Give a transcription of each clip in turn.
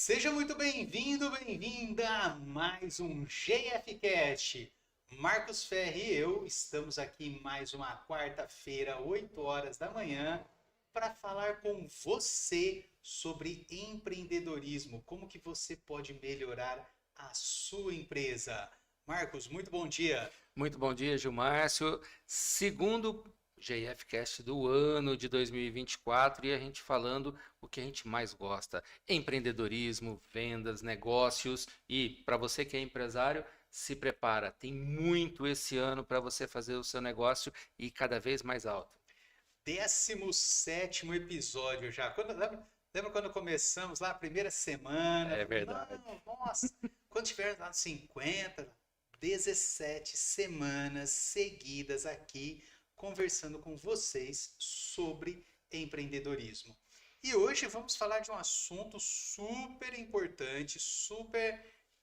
Seja muito bem-vindo, bem-vinda a mais um GFcast. Marcos Ferri e eu estamos aqui em mais uma quarta-feira, 8 horas da manhã, para falar com você sobre empreendedorismo, como que você pode melhorar a sua empresa. Marcos, muito bom dia. Muito bom dia, Gilmárcio. Segundo GFcast do ano de 2024 e a gente falando o que a gente mais gosta: empreendedorismo, vendas, negócios. E para você que é empresário, se prepara, tem muito esse ano para você fazer o seu negócio e cada vez mais alto. 17º episódio já. Lembra quando começamos lá a primeira semana? É Falei, verdade. não, nossa, quando tiver lá 50, 17 semanas seguidas aqui conversando com vocês sobre empreendedorismo. E hoje vamos falar de um assunto super importante,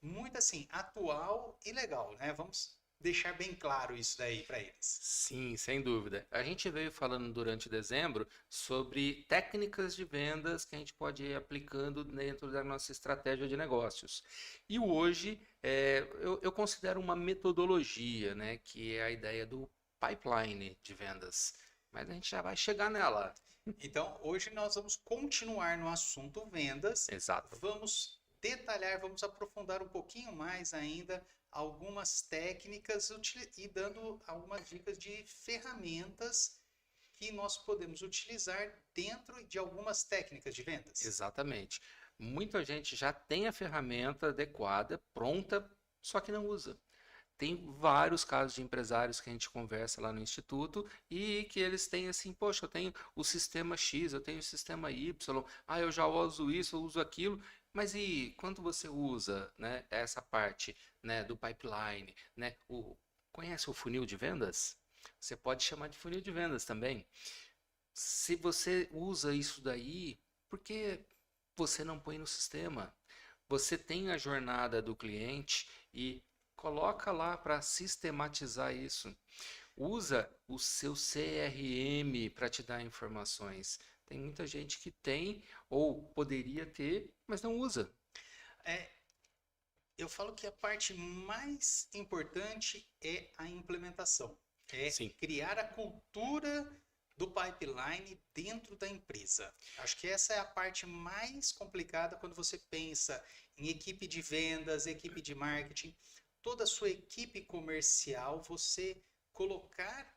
muito assim, atual e legal, né? Vamos deixar bem claro isso daí para eles. Sim, sem dúvida. A gente veio falando durante dezembro sobre técnicas de vendas que a gente pode ir aplicando dentro da nossa estratégia de negócios. E hoje eu considero uma metodologia, né, que é a ideia do pipeline de vendas. Mas a gente já vai chegar nela. Então, hoje nós vamos continuar no assunto vendas. Exato. Vamos detalhar, vamos aprofundar um pouquinho mais ainda algumas técnicas e dando algumas dicas de ferramentas que nós podemos utilizar dentro de algumas técnicas de vendas. Exatamente. Muita gente já tem a ferramenta adequada, pronta, só que não usa. Tem vários casos de empresários que a gente conversa lá no instituto e que eles têm assim, poxa, eu tenho o sistema X, eu tenho o sistema Y, eu já uso isso, eu uso aquilo, mas e quando você usa, né, essa parte, né, do pipeline, né, conhece o funil de vendas? Você pode chamar de funil de vendas também. Se você usa isso daí, por que você não põe no sistema? Você tem a jornada do cliente e coloca lá para sistematizar isso. Usa o seu CRM para te dar informações. Tem muita gente que tem ou poderia ter, mas não usa. É, eu falo que a parte mais importante é a implementação, é Sim. criar a cultura do pipeline dentro da empresa. Acho que essa é a parte mais complicada quando você pensa em equipe de vendas, equipe de marketing, toda a sua equipe comercial, você colocar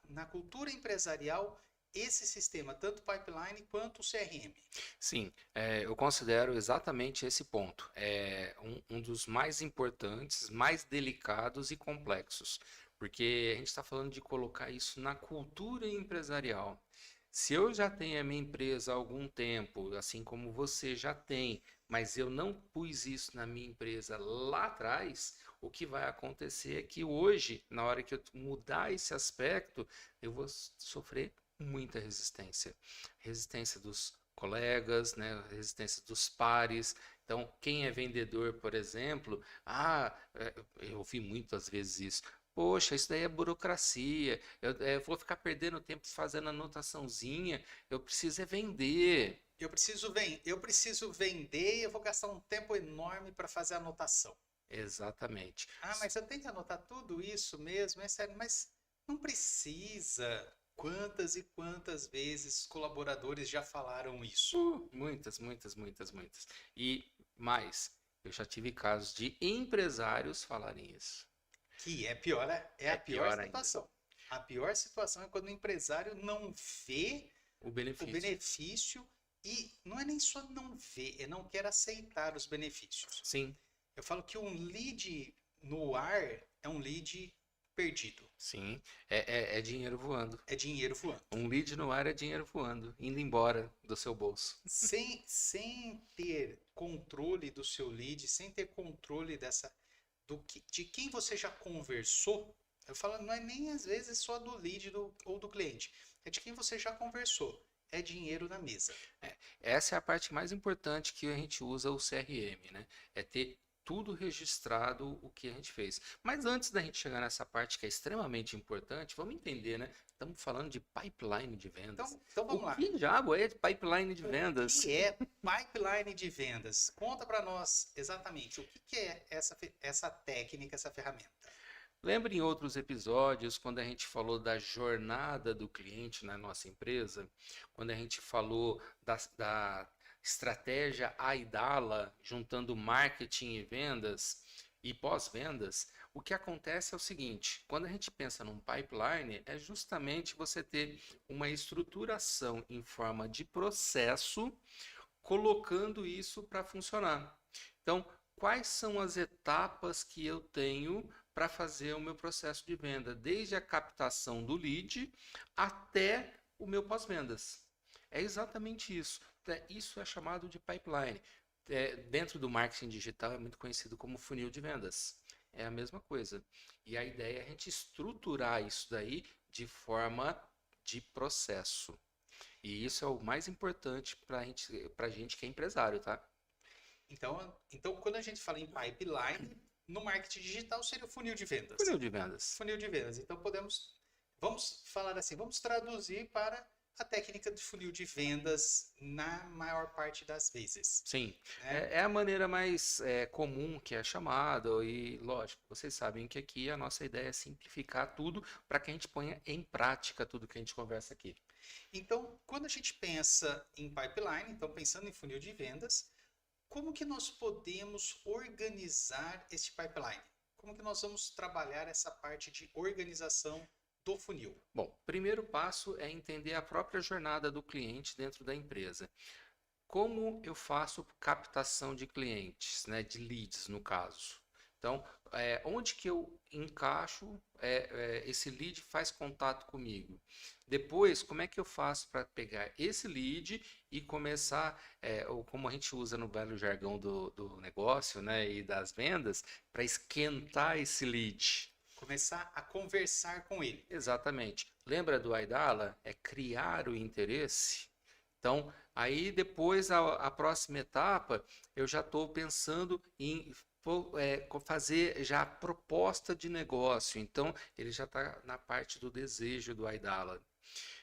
na cultura empresarial esse sistema, tanto pipeline quanto o CRM. Sim, eu considero exatamente esse ponto. É um dos mais importantes, mais delicados e complexos, porque a gente está falando de colocar isso na cultura empresarial. Se eu já tenho a minha empresa há algum tempo, assim como você já tem, mas eu não pus isso na minha empresa lá atrás, o que vai acontecer é que hoje, na hora que eu mudar esse aspecto, eu vou sofrer muita resistência. Resistência dos colegas, né, resistência dos pares. Então, quem é vendedor, por exemplo, eu ouvi muitas vezes isso. Poxa, isso daí é burocracia. Eu vou ficar perdendo tempo fazendo anotaçãozinha. Eu preciso é vender. Eu preciso vender e eu vou gastar um tempo enorme para fazer a anotação. Exatamente. Ah, mas eu tenho que anotar tudo isso mesmo, é sério, mas não precisa. Quantas e quantas vezes colaboradores já falaram isso? Muitas, muitas, muitas, muitas. E mais, eu já tive casos de empresários falarem isso. Que é pior, é É a pior pior ainda. situação. A pior situação é quando o empresário não vê O o benefício. benefício e não é nem só não ver, é não quer aceitar os benefícios. Sim, Eu falo que um lead no ar é um lead perdido, sim. É dinheiro voando. é dinheiro voando. Um lead no ar é dinheiro voando, indo embora do seu bolso. Sem ter controle do seu lead, sem ter controle de quem você já conversou, eu falo, não é nem às vezes só do lead ou do cliente, é de quem você já conversou. É dinheiro na mesa. Essa é a parte mais importante que a gente usa o CRM, né? É ter tudo registrado o que a gente fez. Mas antes da gente chegar nessa parte que é extremamente importante, vamos entender, né? Estamos falando de pipeline de vendas. Então vamos lá. O que diabo é pipeline de vendas? O que é pipeline de vendas? Conta para nós exatamente o que é essa técnica, essa ferramenta. Lembra em outros episódios, quando a gente falou da jornada do cliente na nossa empresa, quando a gente falou da estratégia AIDALA, juntando marketing e vendas e pós-vendas, o que acontece é o seguinte: quando a gente pensa num pipeline, é justamente você ter uma estruturação em forma de processo, colocando isso para funcionar. Então, quais são as etapas que eu tenho para fazer o meu processo de venda, desde a captação do lead até o meu pós-vendas? É exatamente isso. Isso é chamado de pipeline. Dentro do marketing digital é muito conhecido como funil de vendas. É a mesma coisa. E a ideia é a gente estruturar isso daí de forma de processo. E isso é o mais importante para a gente que é empresário, tá? Então, quando a gente fala em pipeline, no marketing digital seria o funil de vendas. Funil de vendas. Funil de vendas. Então, vamos falar assim, vamos traduzir para a técnica de funil de vendas na maior parte das vezes. Sim, Né? é a maneira mais comum que é chamada, e lógico, vocês sabem que aqui a nossa ideia é simplificar tudo para que a gente ponha em prática tudo que a gente conversa aqui. Então, quando a gente pensa em pipeline, então pensando em funil de vendas, como que nós podemos organizar este pipeline? Como que nós vamos trabalhar essa parte de organização do funil? Bom, primeiro passo é entender a própria jornada do cliente dentro da empresa. Como eu faço captação de clientes, né, de leads no caso? Então, onde que eu encaixo esse lead faz contato comigo? Depois, como é que eu faço para pegar esse lead e começar, ou como a gente usa no velho jargão do negócio, né, e das vendas, para esquentar esse lead? Começar a conversar com ele. Exatamente. Lembra do Aidala? É criar o interesse. Então, aí depois, a próxima etapa, eu já estou pensando em fazer já a proposta de negócio. Então, ele já está na parte do desejo do Aidala.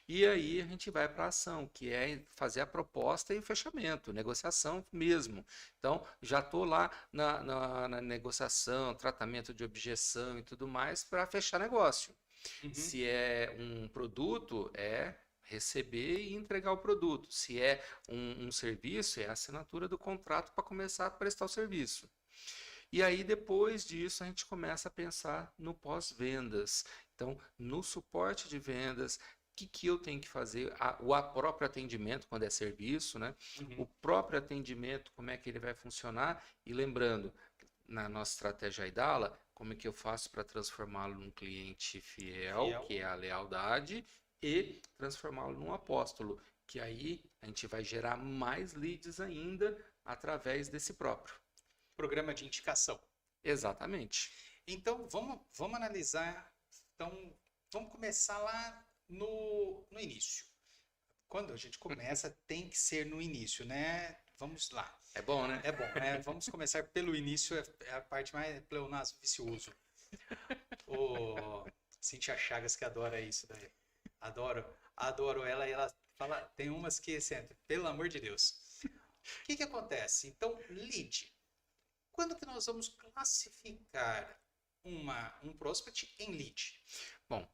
E aí a gente vai para a ação, que é fazer a proposta e o fechamento, negociação mesmo. Então, já estou lá na negociação, tratamento de objeção e tudo mais para fechar negócio. Uhum. Se é um produto, é receber e entregar o produto. Se é um serviço, é a assinatura do contrato para começar a prestar o serviço. E aí, depois disso, a gente começa a pensar no pós-vendas. Então, no suporte de vendas, o que eu tenho que fazer? O próprio atendimento, quando é serviço, né? Uhum. O próprio atendimento, como é que ele vai funcionar? E lembrando, na nossa estratégia Aidala, como é que eu faço para transformá-lo num cliente fiel, que é a lealdade, e transformá-lo num apóstolo, que aí a gente vai gerar mais leads ainda através desse próprio programa de indicação. Exatamente. Então, vamos analisar. Então, vamos começar lá no início. Quando a gente começa, tem que ser no início, né? Vamos lá. É bom, né? É bom, né? Vamos começar pelo início, é a parte mais pleonasmo vicioso. O Cintia Chagas que adora isso daí. Adoro ela e ela fala, tem umas que sempre, pelo amor de Deus. O que acontece? Então, lead. Quando que nós vamos classificar um prospect em lead? Bom,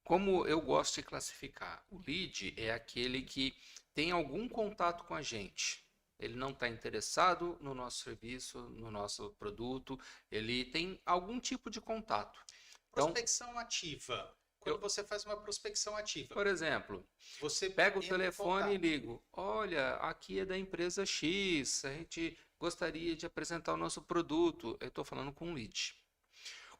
como eu gosto de classificar, o lead é aquele que tem algum contato com a gente. Ele não está interessado no nosso serviço, no nosso produto, ele tem algum tipo de contato. Prospecção ativa. Quando você faz uma prospecção ativa. Por exemplo, você pega o telefone e liga. Olha, aqui é da empresa X, a gente gostaria de apresentar o nosso produto. Eu estou falando com um lead.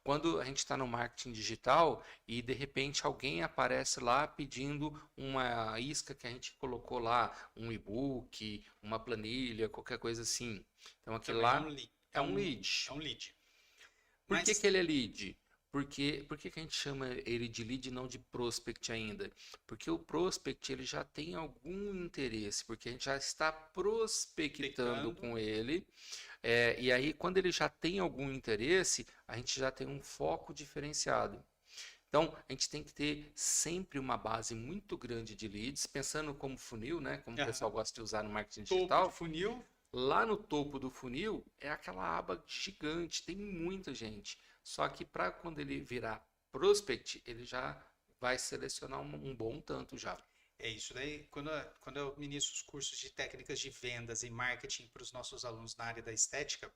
Quando a gente está no marketing digital e de repente alguém aparece lá pedindo uma isca que a gente colocou lá, um e-book, uma planilha, qualquer coisa assim. Então aquilo lá é um lead. É um lead. Por que ele é lead? Por que que a gente chama ele de lead e não de prospect ainda? Porque o prospect ele já tem algum interesse, porque a gente já está prospectando Pecando. com ele. E aí, quando ele já tem algum interesse, a gente já tem um foco diferenciado. Então, a gente tem que ter sempre uma base muito grande de leads, pensando como funil, né? Como o pessoal Aham. gosta de usar no marketing Topo de digital. funil. Lá no topo do funil é aquela aba gigante, tem muita gente. Só que para quando ele virar prospect, ele já vai selecionar um bom tanto já. É isso daí. Quando eu ministro os cursos de técnicas de vendas e marketing para os nossos alunos na área da estética,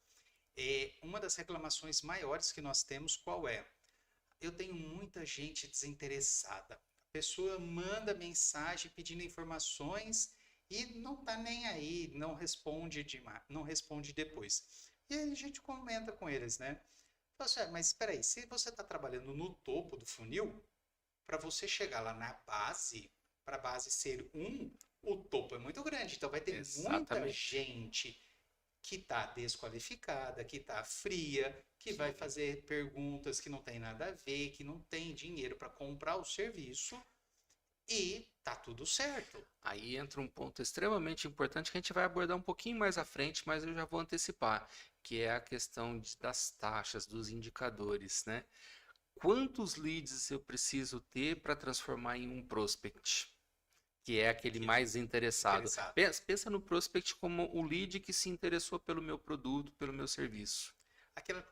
uma das reclamações maiores que nós temos, qual é? Eu tenho muita gente desinteressada. A pessoa manda mensagem pedindo informações e não está nem aí, não responde não responde depois. E aí a gente comenta com eles, né? Fala assim, mas espera aí, se você está trabalhando no topo do funil, para você chegar lá na base, para a base ser o topo é muito grande. Então vai ter muita Exatamente. gente que está desqualificada, que está fria, que vai Sim. fazer perguntas que não tem nada a ver, que não tem dinheiro para comprar o serviço e tá tudo certo. Aí entra um ponto extremamente importante que a gente vai abordar um pouquinho mais à frente, mas eu já vou antecipar, que é a questão das taxas, dos indicadores, né? Quantos leads eu preciso ter para transformar em um prospect? Que é aquele Que mais interessado. interessado. Pensa no prospect como o lead que se interessou pelo meu produto, pelo meu serviço. Aquela,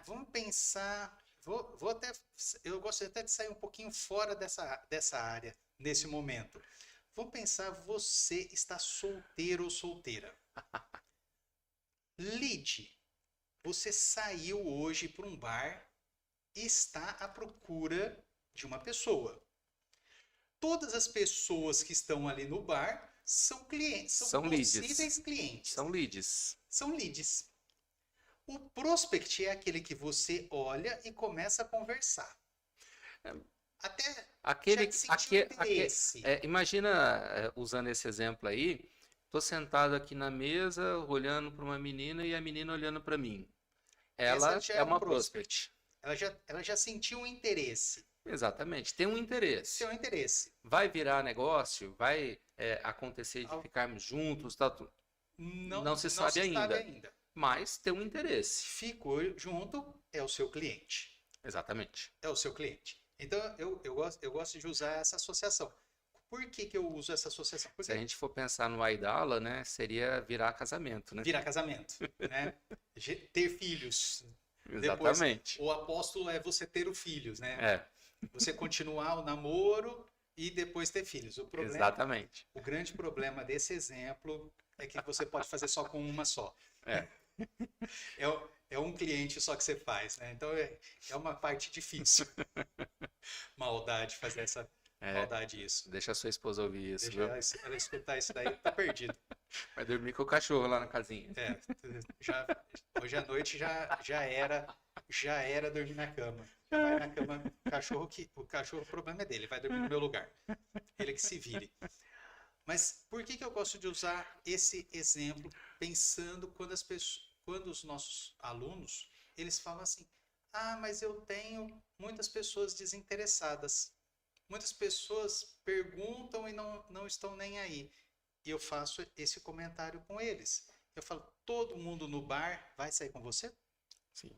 vamos pensar, vou até, eu gosto até de sair um pouquinho fora dessa área nesse momento. Vamos pensar, você está solteiro ou solteira. Lead, você saiu hoje para um bar e está à procura de uma pessoa. Todas as pessoas que estão ali no bar são clientes, são São leads. possíveis clientes, São leads. são leads. O prospect é aquele que você olha e começa a conversar. Até já sentiu interesse. Imagina, usando esse exemplo aí, tô sentado aqui na mesa, olhando para uma menina e a menina olhando para mim. Essa Ela já é é um uma prospect. prospect. Ela já sentiu um interesse. Exatamente, tem um interesse. Seu interesse. Vai virar negócio? Vai acontecer de ficarmos juntos? Tá, não se Não sabe se sabe ainda, ainda. mas tem um interesse. Ficou junto, é o seu cliente. Exatamente. É o seu cliente. Então, eu gosto de usar essa associação. Por que eu uso essa associação? Se a Porque gente for pensar no Aidala, né, seria virar casamento, né? virar casamento, né? Ter filhos. Depois, Exatamente. o apóstolo é você ter o filhos, né? É, Você continuar o namoro e depois ter filhos. exatamente. O grande problema desse exemplo é que você pode fazer só com uma só. É, É um cliente só que você faz, né? Então é uma parte difícil. Maldade fazer essa é. maldade isso. Deixa a sua esposa ouvir isso, Deixa viu? ela escutar isso daí, tá perdido. Vai dormir com o cachorro lá na casinha. É, já, hoje à noite já era dormir na cama. Já vai na cama, o cachorro, o problema é dele, vai dormir no meu lugar. Ele que se vire. Mas por que eu gosto de usar esse exemplo pensando quando os nossos alunos, eles falam assim: "Ah, mas eu tenho muitas pessoas desinteressadas. Muitas pessoas perguntam e não estão nem aí." E eu faço esse comentário com eles. Eu falo: "Todo mundo no bar vai sair com você? Sim.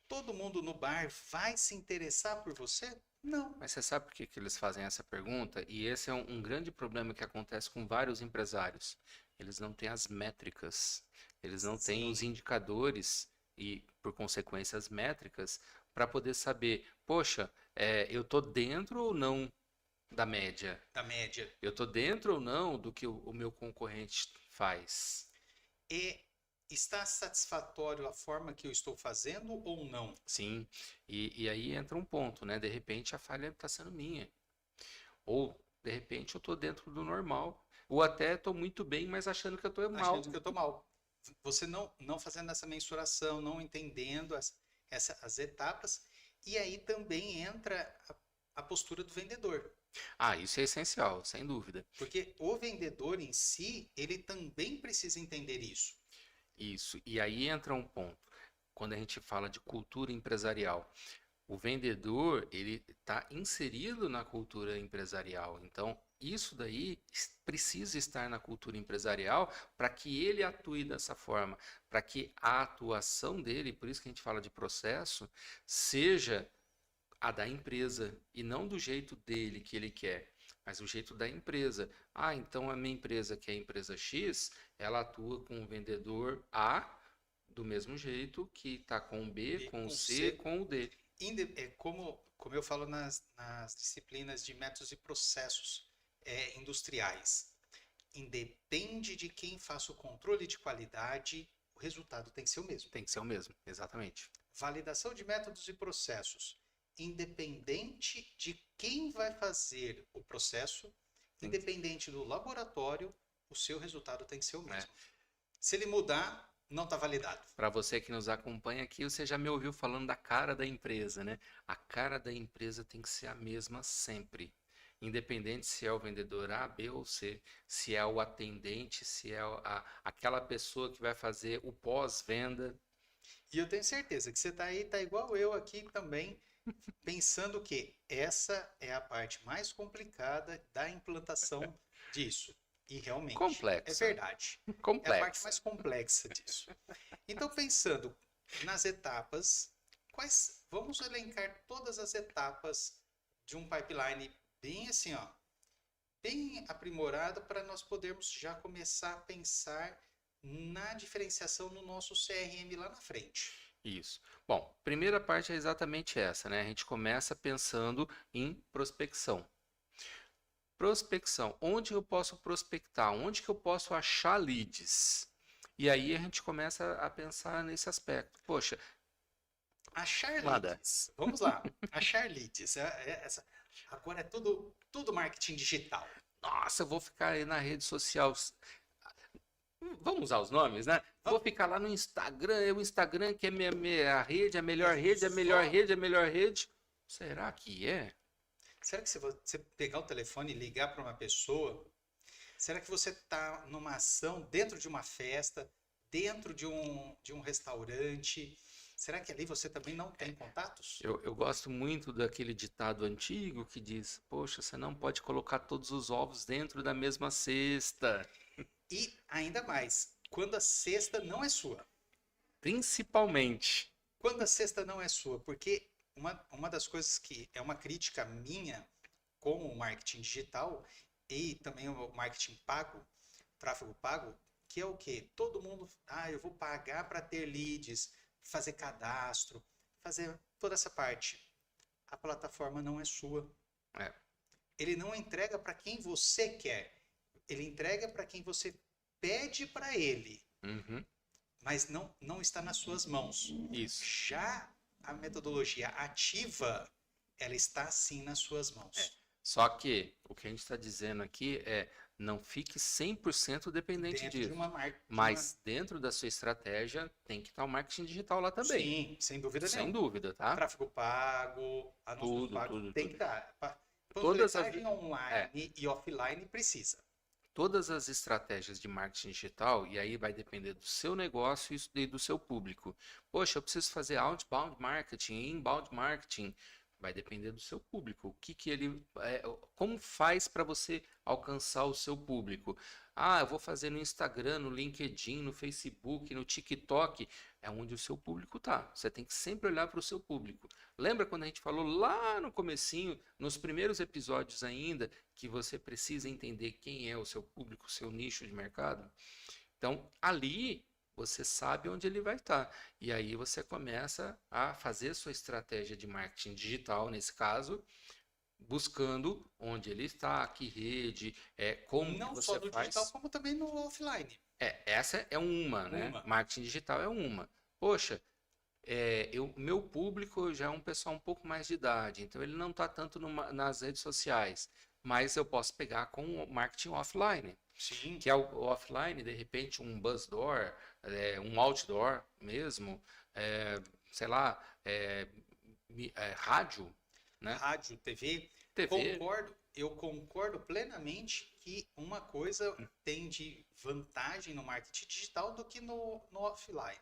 Todo mundo no bar vai se interessar por você? Não." Mas você sabe por que que eles fazem essa pergunta? E esse é um grande problema que acontece com vários empresários. Eles não têm as métricas, eles não têm os Sim, indicadores e, por consequência, as métricas para poder saber, poxa, eu tô dentro ou não da média? da média. Eu tô dentro ou não do que o meu concorrente faz? E está satisfatório a forma que eu estou fazendo ou não? Sim, e aí entra um ponto, né? De repente a falha está sendo minha. Ou, de repente, eu estou dentro do normal. Ou até estou muito bem, mas achando que eu estou mal. Achando que eu estou mal. Você não fazendo essa mensuração, não entendendo as etapas. E aí também entra a postura do vendedor. Ah, isso é essencial, sem dúvida. Porque o vendedor em si, ele também precisa entender isso. Isso. E aí entra um ponto. Quando a gente fala de cultura empresarial, O vendedor, ele está inserido na cultura empresarial. Então, isso daí precisa estar na cultura empresarial para que ele atue dessa forma, para que a atuação dele, por isso que a gente fala de processo, seja a da empresa e não do jeito dele que ele quer, mas o jeito da empresa. Ah, então a minha empresa, que é a empresa X, ela atua com o vendedor A do mesmo jeito que está com o B, E com o com C, C, com o D. como eu falo nas disciplinas de métodos e processos industriais, independe de quem faça o controle de qualidade, o resultado tem que ser o mesmo. Tem que ser o mesmo, exatamente. Validação de métodos e processos, independente de quem vai fazer o processo, Tem- independente do laboratório, o seu resultado tem que ser o É. mesmo. Se ele mudar, não está validado. Para você que nos acompanha aqui, você já me ouviu falando da cara da empresa, né? A cara da empresa tem que ser a mesma sempre. Independente se é o vendedor A, B ou C, se é o atendente, se é aquela pessoa que vai fazer o pós-venda. E eu tenho certeza que você está aí, está igual eu aqui também, pensando que essa é a parte mais complicada da implantação disso. E realmente, é Complexa. verdade. É a parte Complexa. mais complexa disso. Então, pensando nas etapas, vamos elencar todas as etapas de um pipeline bem assim, ó, bem aprimorado para nós podermos já começar a pensar na diferenciação no nosso CRM lá na frente. Isso. Bom, primeira parte é exatamente essa, né? A gente começa pensando em prospecção. Prospecção. Onde eu posso prospectar? Onde que eu posso achar leads? E aí a gente começa a pensar nesse aspecto. Poxa, Achar nada. leads. Vamos lá. Achar leads. Agora é tudo marketing digital. Nossa, eu vou ficar aí na rede social. Vamos usar os nomes, né? Vou ficar lá no Instagram, o Instagram que é minha rede, a melhor rede, a melhor rede, a melhor rede. Será que é? Será que se você pegar o telefone e ligar para uma pessoa, será que você está numa ação dentro de uma festa, dentro de um restaurante? Será que ali você também não tem contatos? Eu gosto muito daquele ditado antigo que diz: Poxa, você não pode colocar todos os ovos dentro da mesma cesta. E ainda mais, quando a cesta não é sua. Principalmente. Quando a cesta não é sua, porque uma das coisas que é uma crítica minha com o marketing digital e também o marketing pago, tráfego pago, que é o quê? Todo mundo, eu vou pagar para ter leads, fazer cadastro, fazer toda essa parte. A plataforma não é sua. É. Ele não entrega para quem você quer. Ele entrega para quem você pede para ele, Uhum. mas não está nas suas mãos. Isso. Já a metodologia ativa, ela está sim nas suas mãos. Só que o que a gente está dizendo aqui é não fique 100% dependente Dentro disso. de uma marca. Mas dentro da sua estratégia tem que estar o marketing digital lá também. Sim, sem dúvida Sem nenhuma. dúvida, tá? Tráfego pago, anúncios Tudo, pagos, tudo, tem tudo. que dar. Todas Panfletagem online e offline precisa. Todas as estratégias de marketing digital, e aí vai depender do seu negócio e do seu público. Poxa, eu preciso fazer outbound marketing, inbound marketing. Vai depender do seu público. O que ele, como faz para você alcançar o seu público? Ah, eu vou fazer no Instagram, no LinkedIn, no Facebook, no TikTok. É onde o seu público está. Você tem que sempre olhar para o seu público. Lembra quando a gente falou lá no comecinho, nos primeiros episódios ainda, que você precisa entender quem é o seu público, o seu nicho de mercado? Então, ali você sabe onde ele vai estar. E aí você começa a fazer sua estratégia de marketing digital, nesse caso, buscando onde ele está, que rede, como Não que você só no faz. digital, como também no offline. Essa é uma, né? Marketing digital é uma. Poxa, meu público já é um pessoal um pouco mais de idade, então ele não está tanto nas redes sociais, mas eu posso pegar com o marketing offline. Sim. Que é o offline, de repente, um buzzdoor, um outdoor mesmo, sei lá, rádio, né? Rádio, TV. TV. Eu concordo plenamente que uma coisa tem de vantagem no marketing digital do que no offline,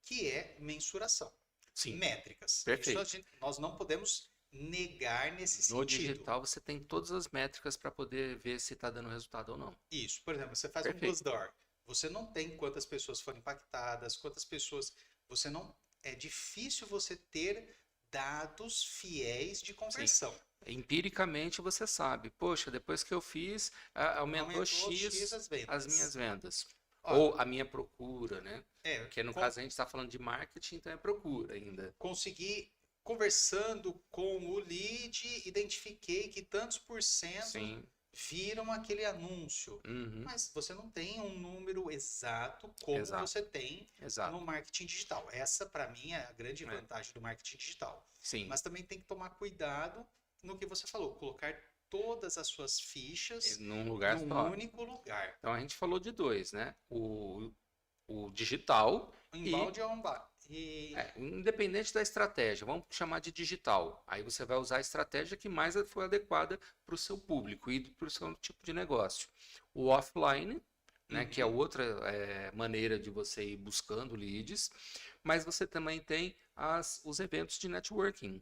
que é mensuração. Sim, métricas. Isso perfeito. nós não podemos negar nesse No sentido. digital você tem todas as métricas para poder ver se está dando resultado ou não. Isso, por exemplo, você faz um Perfeito. Glassdoor, você não tem quantas pessoas foram impactadas, quantas pessoas, você não, é difícil você ter dados fiéis de Sim. conversão. Empiricamente você sabe, poxa, depois que eu fiz, aumentou Aumentou X X as as vendas. minhas vendas. Ó, Ou a minha procura, né? Porque no com, caso a gente está falando de marketing, então é procura ainda. consegui, conversando com o lead, identifiquei que tantos por cento Sim. viram aquele anúncio. Uhum. Mas você não tem um número exato como Exato. você tem no Exato. marketing digital. Essa, para mim, é a grande É. vantagem do marketing digital. Sim. Mas também tem que tomar cuidado no que você falou, colocar todas as suas fichas Num lugar num só. único lugar. Então a gente falou de dois, né? O digital Inbound e ou outbound. E independente da estratégia, vamos chamar de digital. Aí você vai usar a estratégia que mais for adequada para o seu público e para o seu tipo de negócio. O offline, né, que é outra maneira de você ir buscando leads, mas você também tem os eventos de networking.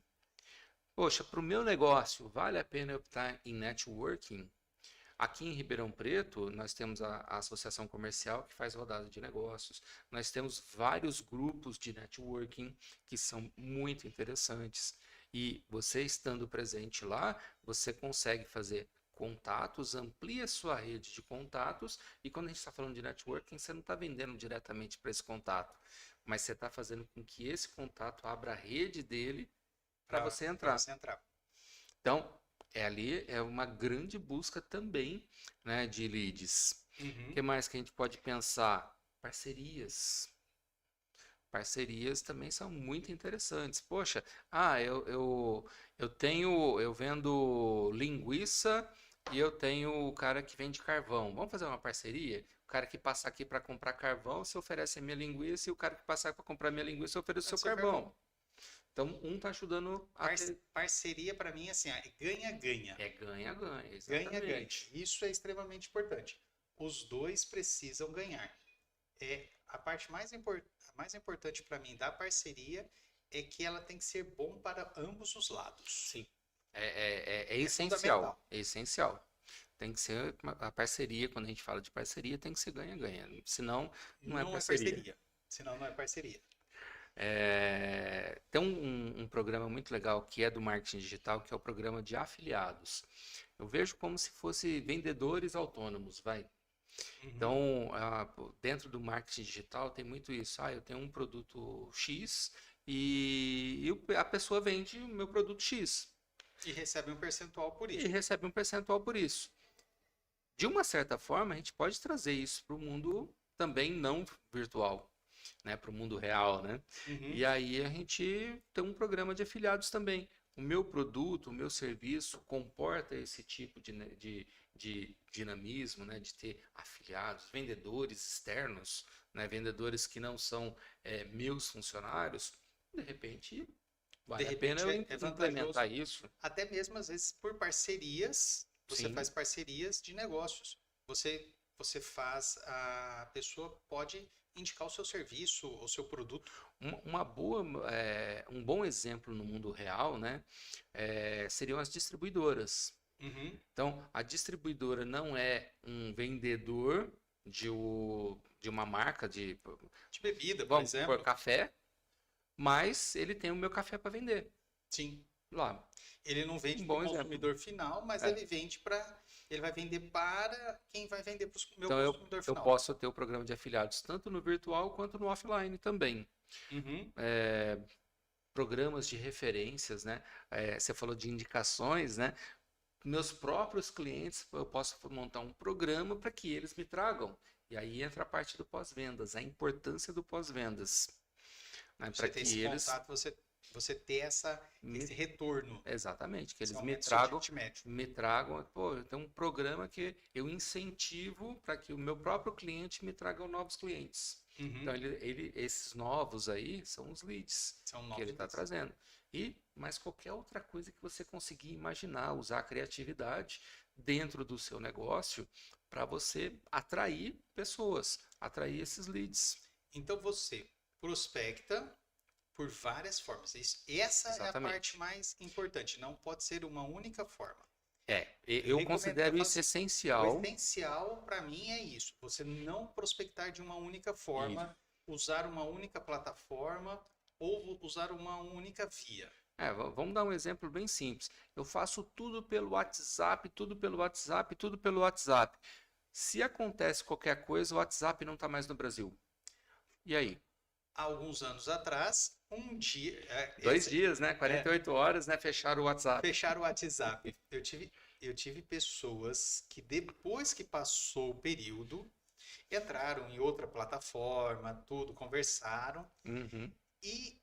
Poxa, para o meu negócio, vale a pena eu estar em networking? Aqui em Ribeirão Preto, nós temos a Associação Comercial que faz rodada de negócios. Nós temos vários grupos de networking que são muito interessantes. E você estando presente lá, você consegue fazer contatos, amplia sua rede de contatos. E quando a gente está falando de networking, você não está vendendo diretamente para esse contato, mas você está fazendo com que esse contato abra a rede dele para você entrar. Então, ali é uma grande busca também, né, de leads. O que mais que a gente pode pensar? Parcerias. Parcerias também são muito interessantes. Poxa, eu vendo linguiça e eu tenho o cara que vende carvão. Vamos fazer uma parceria? O cara que passa aqui para comprar carvão, você oferece a minha linguiça, e o cara que passar para comprar minha linguiça, oferece o seu carvão. Então, um está ajudando a ter... Parceria, para mim, assim, é ganha-ganha. É ganha-ganha, exatamente. Ganha-ganha. Isso é extremamente importante. Os dois precisam ganhar. A parte mais importante para mim da parceria é que ela tem que ser bom para ambos os lados. Sim. É essencial. É essencial. Tem que ser a parceria, quando a gente fala de parceria, tem que ser ganha-ganha. Senão, não é parceria. Senão, não é parceria. Tem um programa muito legal que é do marketing digital, que é o programa de afiliados. Eu vejo como se fosse vendedores autônomos, vai. Então, dentro do marketing digital tem muito isso. Eu tenho um produto X e a pessoa vende o meu produto X. E recebe um percentual por isso. E recebe um percentual por isso. De uma certa forma, a gente pode trazer isso para o mundo também não virtual, né, para o mundo real, né? E aí a gente tem um programa de afiliados também. O meu produto, o meu serviço comporta esse tipo de dinamismo, né, de ter afiliados, vendedores externos, né, vendedores que não são meus funcionários. De repente, vale a pena eu implementar isso. Até mesmo, às vezes, por parcerias, você faz parcerias de negócios. Você faz, a pessoa pode indicar o seu serviço, o seu produto. Um bom exemplo no mundo real, né, seriam as distribuidoras. Então, a distribuidora não é um vendedor de uma marca de bebida, por exemplo. Por café, mas ele tem o meu café para vender. Sim. Lá. Ele não vende para o consumidor final, mas ele vai vender para quem vai vender para o meu consumidor final. Eu posso ter o programa de afiliados tanto no virtual quanto no offline também. Programas de referências, né? Você falou de indicações, né? Meus próprios clientes, eu posso montar um programa para que eles me tragam. E aí entra a parte do pós-vendas, a importância do pós-vendas. Né? Você ter esse contato, você ter esse retorno. Exatamente, que eles me tragam. Pô, eu tenho um programa que eu incentivo para que o meu próprio cliente me traga novos clientes. Então, esses novos aí são os leads que ele está trazendo. Mas qualquer outra coisa que você conseguir imaginar, usar a criatividade dentro do seu negócio para você atrair pessoas, atrair esses leads. Então, você prospecta, Por várias formas. Essa é a Exatamente. parte mais importante. Não pode ser uma única forma. Eu considero falo isso assim, o essencial. essencial para mim é isso. Você não prospectar de uma única Isso. forma, usar uma única plataforma ou usar uma única via. Vamos dar um exemplo bem simples. Eu faço tudo pelo WhatsApp, tudo pelo WhatsApp, tudo pelo WhatsApp. Se acontece qualquer coisa, o WhatsApp não está mais no Brasil. E aí? Há alguns anos atrás, um dia. 2 dias, né? 48 horas, né? Fecharam o WhatsApp. Fecharam o WhatsApp. Eu tive pessoas que depois que passou o período, entraram em outra plataforma, tudo, conversaram. Uhum. E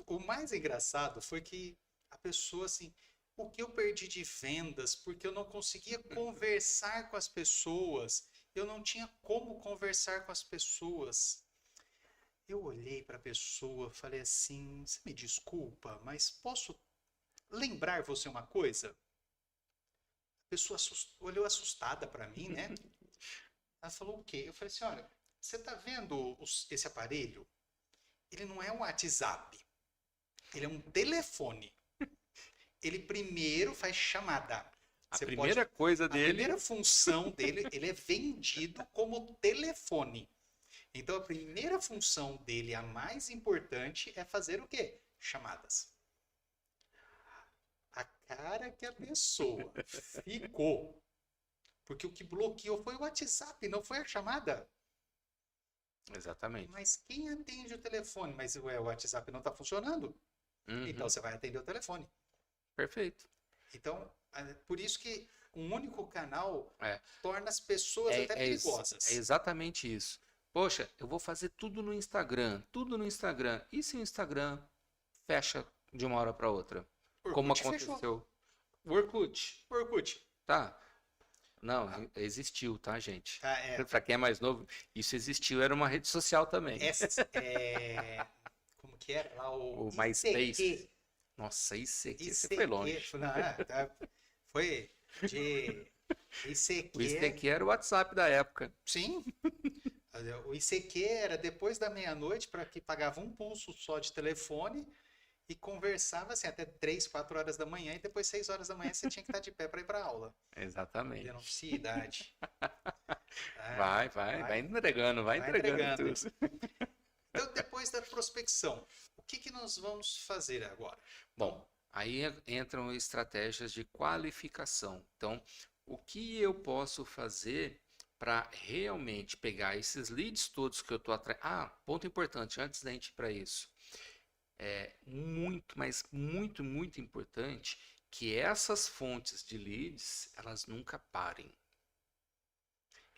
o mais engraçado foi que a pessoa, assim, o que eu perdi de vendas, porque eu não conseguia conversar com as pessoas, eu não tinha como conversar com as pessoas. Eu olhei para a pessoa, falei assim: você me desculpa, mas posso lembrar você uma coisa? A pessoa olhou assustada para mim, né? Ela falou o quê? Eu falei assim: olha, você está vendo esse aparelho? Ele não é um WhatsApp, ele é um telefone. Ele primeiro faz chamada. A Você primeira coisa A dele. primeira função dele, ele é vendido como telefone. Então a primeira função dele, a mais importante, é fazer o quê? Chamadas. A cara que a pessoa ficou, porque o que bloqueou foi o WhatsApp, não foi a chamada. Exatamente. Mas quem atende o telefone? Mas o WhatsApp não está funcionando? Uhum. Então você vai atender o telefone. Perfeito. Então, por isso que um único canal É. torna as pessoas até perigosas. É exatamente isso. Poxa, eu vou fazer tudo no Instagram, tudo no Instagram. E se o Instagram fecha de uma hora para outra? Como aconteceu? Fechou. O Orkut. Orkut. Tá. Não, existiu, tá, gente? Tá, Para quem é mais novo, isso existiu, era uma rede social também. Como que era lá? O ICQ. MySpace. Nossa, ICQ, você foi longe. Não, foi de ICQ. O ICQ era o WhatsApp da época. Sim. O ICQ era depois da meia-noite, para que pagava um pulso só de telefone e conversava assim até 3, 4 horas da manhã, e depois 6 horas da manhã você tinha que estar de pé para ir para aula. Exatamente. Denuncia idade. Vai entregando, vai entregando tudo. Então, depois da prospecção, o que nós vamos fazer agora? Bom, aí entram estratégias de qualificação. Então, o que eu posso fazer para realmente pegar esses leads todos que eu estou atrás? Ponto importante, antes da gente ir para isso. É muito, mas muito, muito importante que essas fontes de leads, elas nunca parem.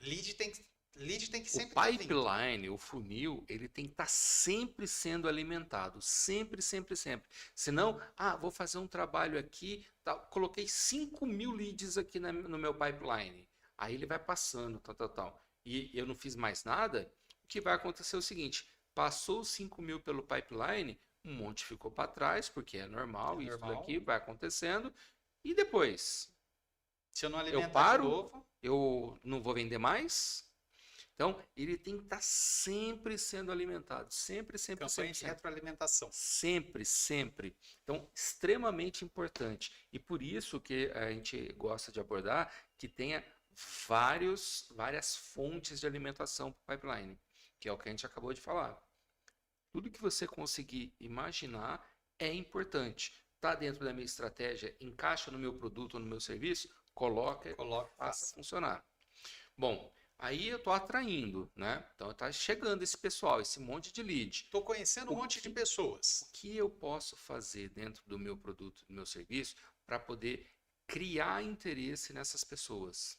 Lead tem que sempre O pipeline, o funil, ele tem que estar sempre sendo alimentado, sempre, sempre, sempre. Senão, vou fazer um trabalho aqui, coloquei 5.000 leads aqui no meu pipeline. Aí ele vai passando, tal. E eu não fiz mais nada, o que vai acontecer é o seguinte, passou os 5.000 pelo pipeline, um monte ficou para trás, porque é normal, isso daqui vai acontecendo, e depois? Se eu não alimentar eu paro, de novo, eu não vou vender mais? Então, ele tem que estar sempre sendo alimentado. Sempre. Campanha de retroalimentação. Sempre. Então, extremamente importante. E por isso que a gente gosta de abordar que tenha várias fontes de alimentação para o pipeline, que é o que a gente acabou de falar. Tudo que você conseguir imaginar é importante. Está dentro da minha estratégia, encaixa no meu produto ou no meu serviço, coloca, faça funcionar. Bom, aí eu estou atraindo, né? Então está chegando esse pessoal, esse monte de lead. Estou conhecendo um monte de pessoas. O que eu posso fazer dentro do meu produto, do meu serviço, para poder criar interesse nessas pessoas?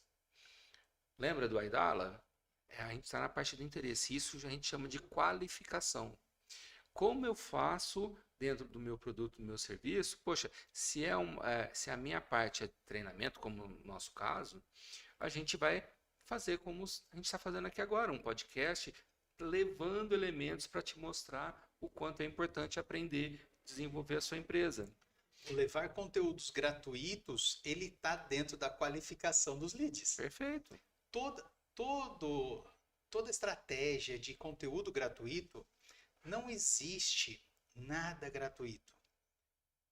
Lembra do Aidala? A gente está na parte do interesse. Isso a gente chama de qualificação. Como eu faço dentro do meu produto, do meu serviço? Poxa, se a minha parte é treinamento, como no nosso caso, a gente vai fazer como a gente está fazendo aqui agora, um podcast, levando elementos para te mostrar o quanto é importante aprender, desenvolver a sua empresa. O levar conteúdos gratuitos, ele está dentro da qualificação dos leads. Perfeito. Toda estratégia de conteúdo gratuito, não existe nada gratuito.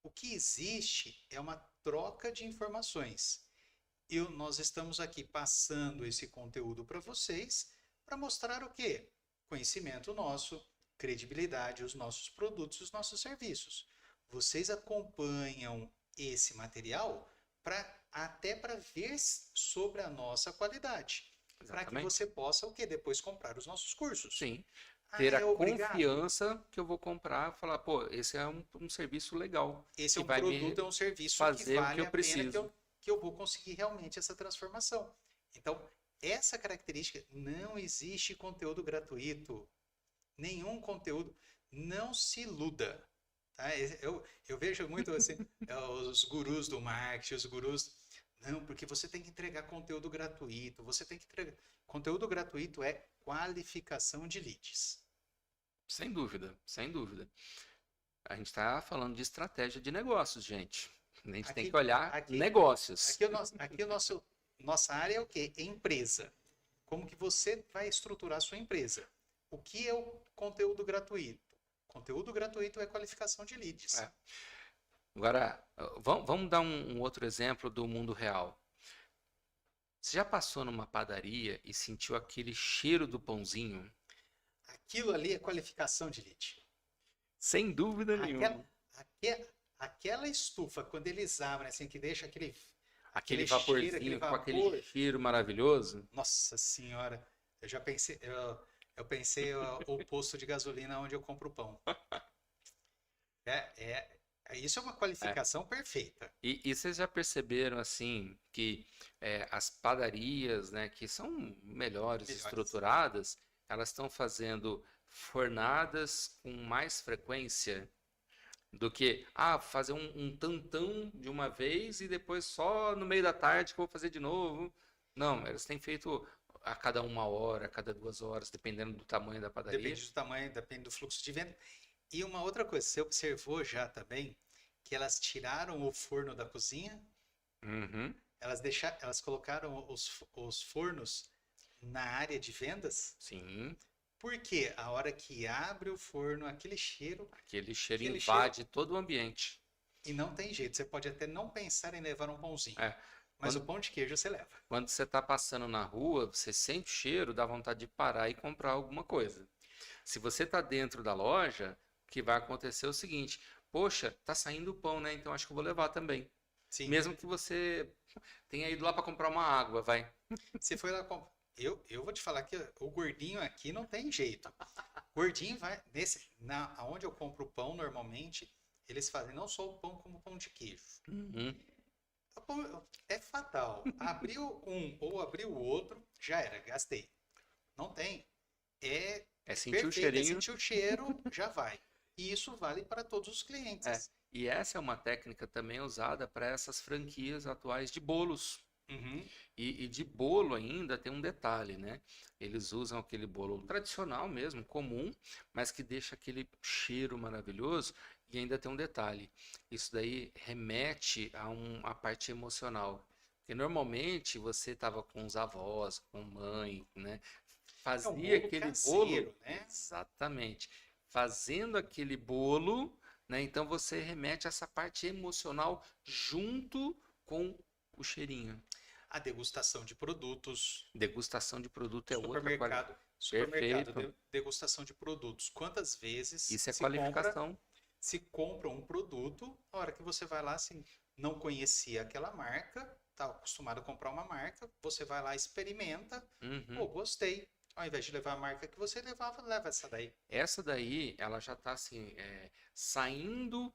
O que existe é uma troca de informações. Nós estamos aqui passando esse conteúdo para vocês para mostrar o quê? Conhecimento nosso, credibilidade, os nossos produtos, os nossos serviços. Vocês acompanham esse material até para ver sobre a nossa qualidade. Para que você possa o quê? Depois comprar os nossos cursos. Sim. Ter a confiança que eu vou comprar, falar, pô, esse é um serviço legal. Esse é um produto, é um serviço que vale a pena que eu vou conseguir realmente essa transformação. Então, essa característica, não existe conteúdo gratuito. Nenhum conteúdo, não se iluda. Tá? Eu vejo muito assim, os gurus do marketing, os gurus... Não, porque você tem que entregar conteúdo gratuito. Você tem que entregar... Conteúdo gratuito é qualificação de leads. Sem dúvida, sem dúvida. A gente está falando de estratégia de negócios, gente. A gente tem que olhar negócios. Nossa área é o quê? Empresa. Como que você vai estruturar a sua empresa? O que é o conteúdo gratuito? Conteúdo gratuito é qualificação de leads. Agora, vamos dar um outro exemplo do mundo real. Você já passou numa padaria e sentiu aquele cheiro do pãozinho? Aquilo ali é qualificação de lead. Sem dúvida nenhuma. Aquela estufa, quando eles abrem, assim, que deixa aquele vaporzinho com aquele cheiro maravilhoso. Nossa senhora, eu já pensei, eu pensei o posto de gasolina onde eu compro pão. Isso é uma qualificação perfeita. E vocês já perceberam, assim, que as padarias, né, que são melhores estruturadas, elas estão fazendo fornadas com mais frequência do que fazer um tantão de uma vez e depois só no meio da tarde que eu vou fazer de novo. Não, eles têm feito a cada 1 hora, a cada 2 horas, dependendo do tamanho da padaria. Depende do tamanho, depende do fluxo de venda. E uma outra coisa, você observou já também que elas tiraram o forno da cozinha? Uhum. Elas colocaram os fornos na área de vendas? Sim. Porque a hora que abre o forno, aquele cheiro invade todo o ambiente. E não tem jeito, você pode até não pensar em levar um pãozinho. Mas o pão de queijo você leva. Quando você está passando na rua, você sente o cheiro, dá vontade de parar e comprar alguma coisa. Se você está dentro da loja, o que vai acontecer é o seguinte: poxa, tá saindo o pão, né? Então acho que eu vou levar também. Sim. Mesmo que você tenha ido lá para comprar uma água, vai. Você foi lá comprar. Eu vou te falar que o gordinho aqui não tem jeito. Gordinho vai aonde eu compro pão normalmente, eles fazem não só o pão como o pão de queijo. Uhum. É fatal. Abriu um ou abriu o outro, já era, gastei. Não tem. É sentir o cheirinho. É sentir o cheiro, já vai. E isso vale para todos os clientes. E essa é uma técnica também usada para essas franquias atuais de bolos. Uhum. E de bolo ainda tem um detalhe, né? Eles usam aquele bolo tradicional mesmo, comum, mas que deixa aquele cheiro maravilhoso. E ainda tem um detalhe: isso daí remete a parte emocional. Porque normalmente você estava com os avós, com mãe, né? Fazia aquele bolo, né? Exatamente. Fazendo aquele bolo, né? Então você remete essa parte emocional junto com o cheirinho. A degustação de produtos. Degustação de produto é outra qualidade. Supermercado, degustação de produtos. Quantas vezes isso é qualificação? Se compra um produto, a hora que você vai lá, assim, não conhecia aquela marca, tá acostumado a comprar uma marca, você vai lá, experimenta, pô, gostei. Ao invés de levar a marca que você levava, leva essa daí. Essa daí, ela já está assim, saindo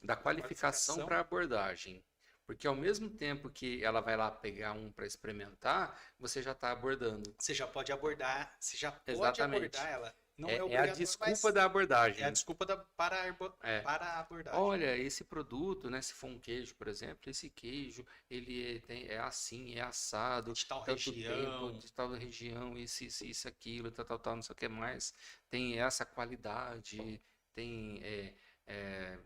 da qualificação para abordagem. Porque ao mesmo tempo que ela vai lá pegar um para experimentar, você já está abordando. Você já pode abordar, você já pode abordar ela. Não é a desculpa da abordagem. É a desculpa para a abordagem. Olha, esse produto, né, se for um queijo, por exemplo, esse queijo, ele é assim, é assado, de tal região, de tal região, isso, aquilo, tal, não sei o que mais. Tem essa qualidade, tem,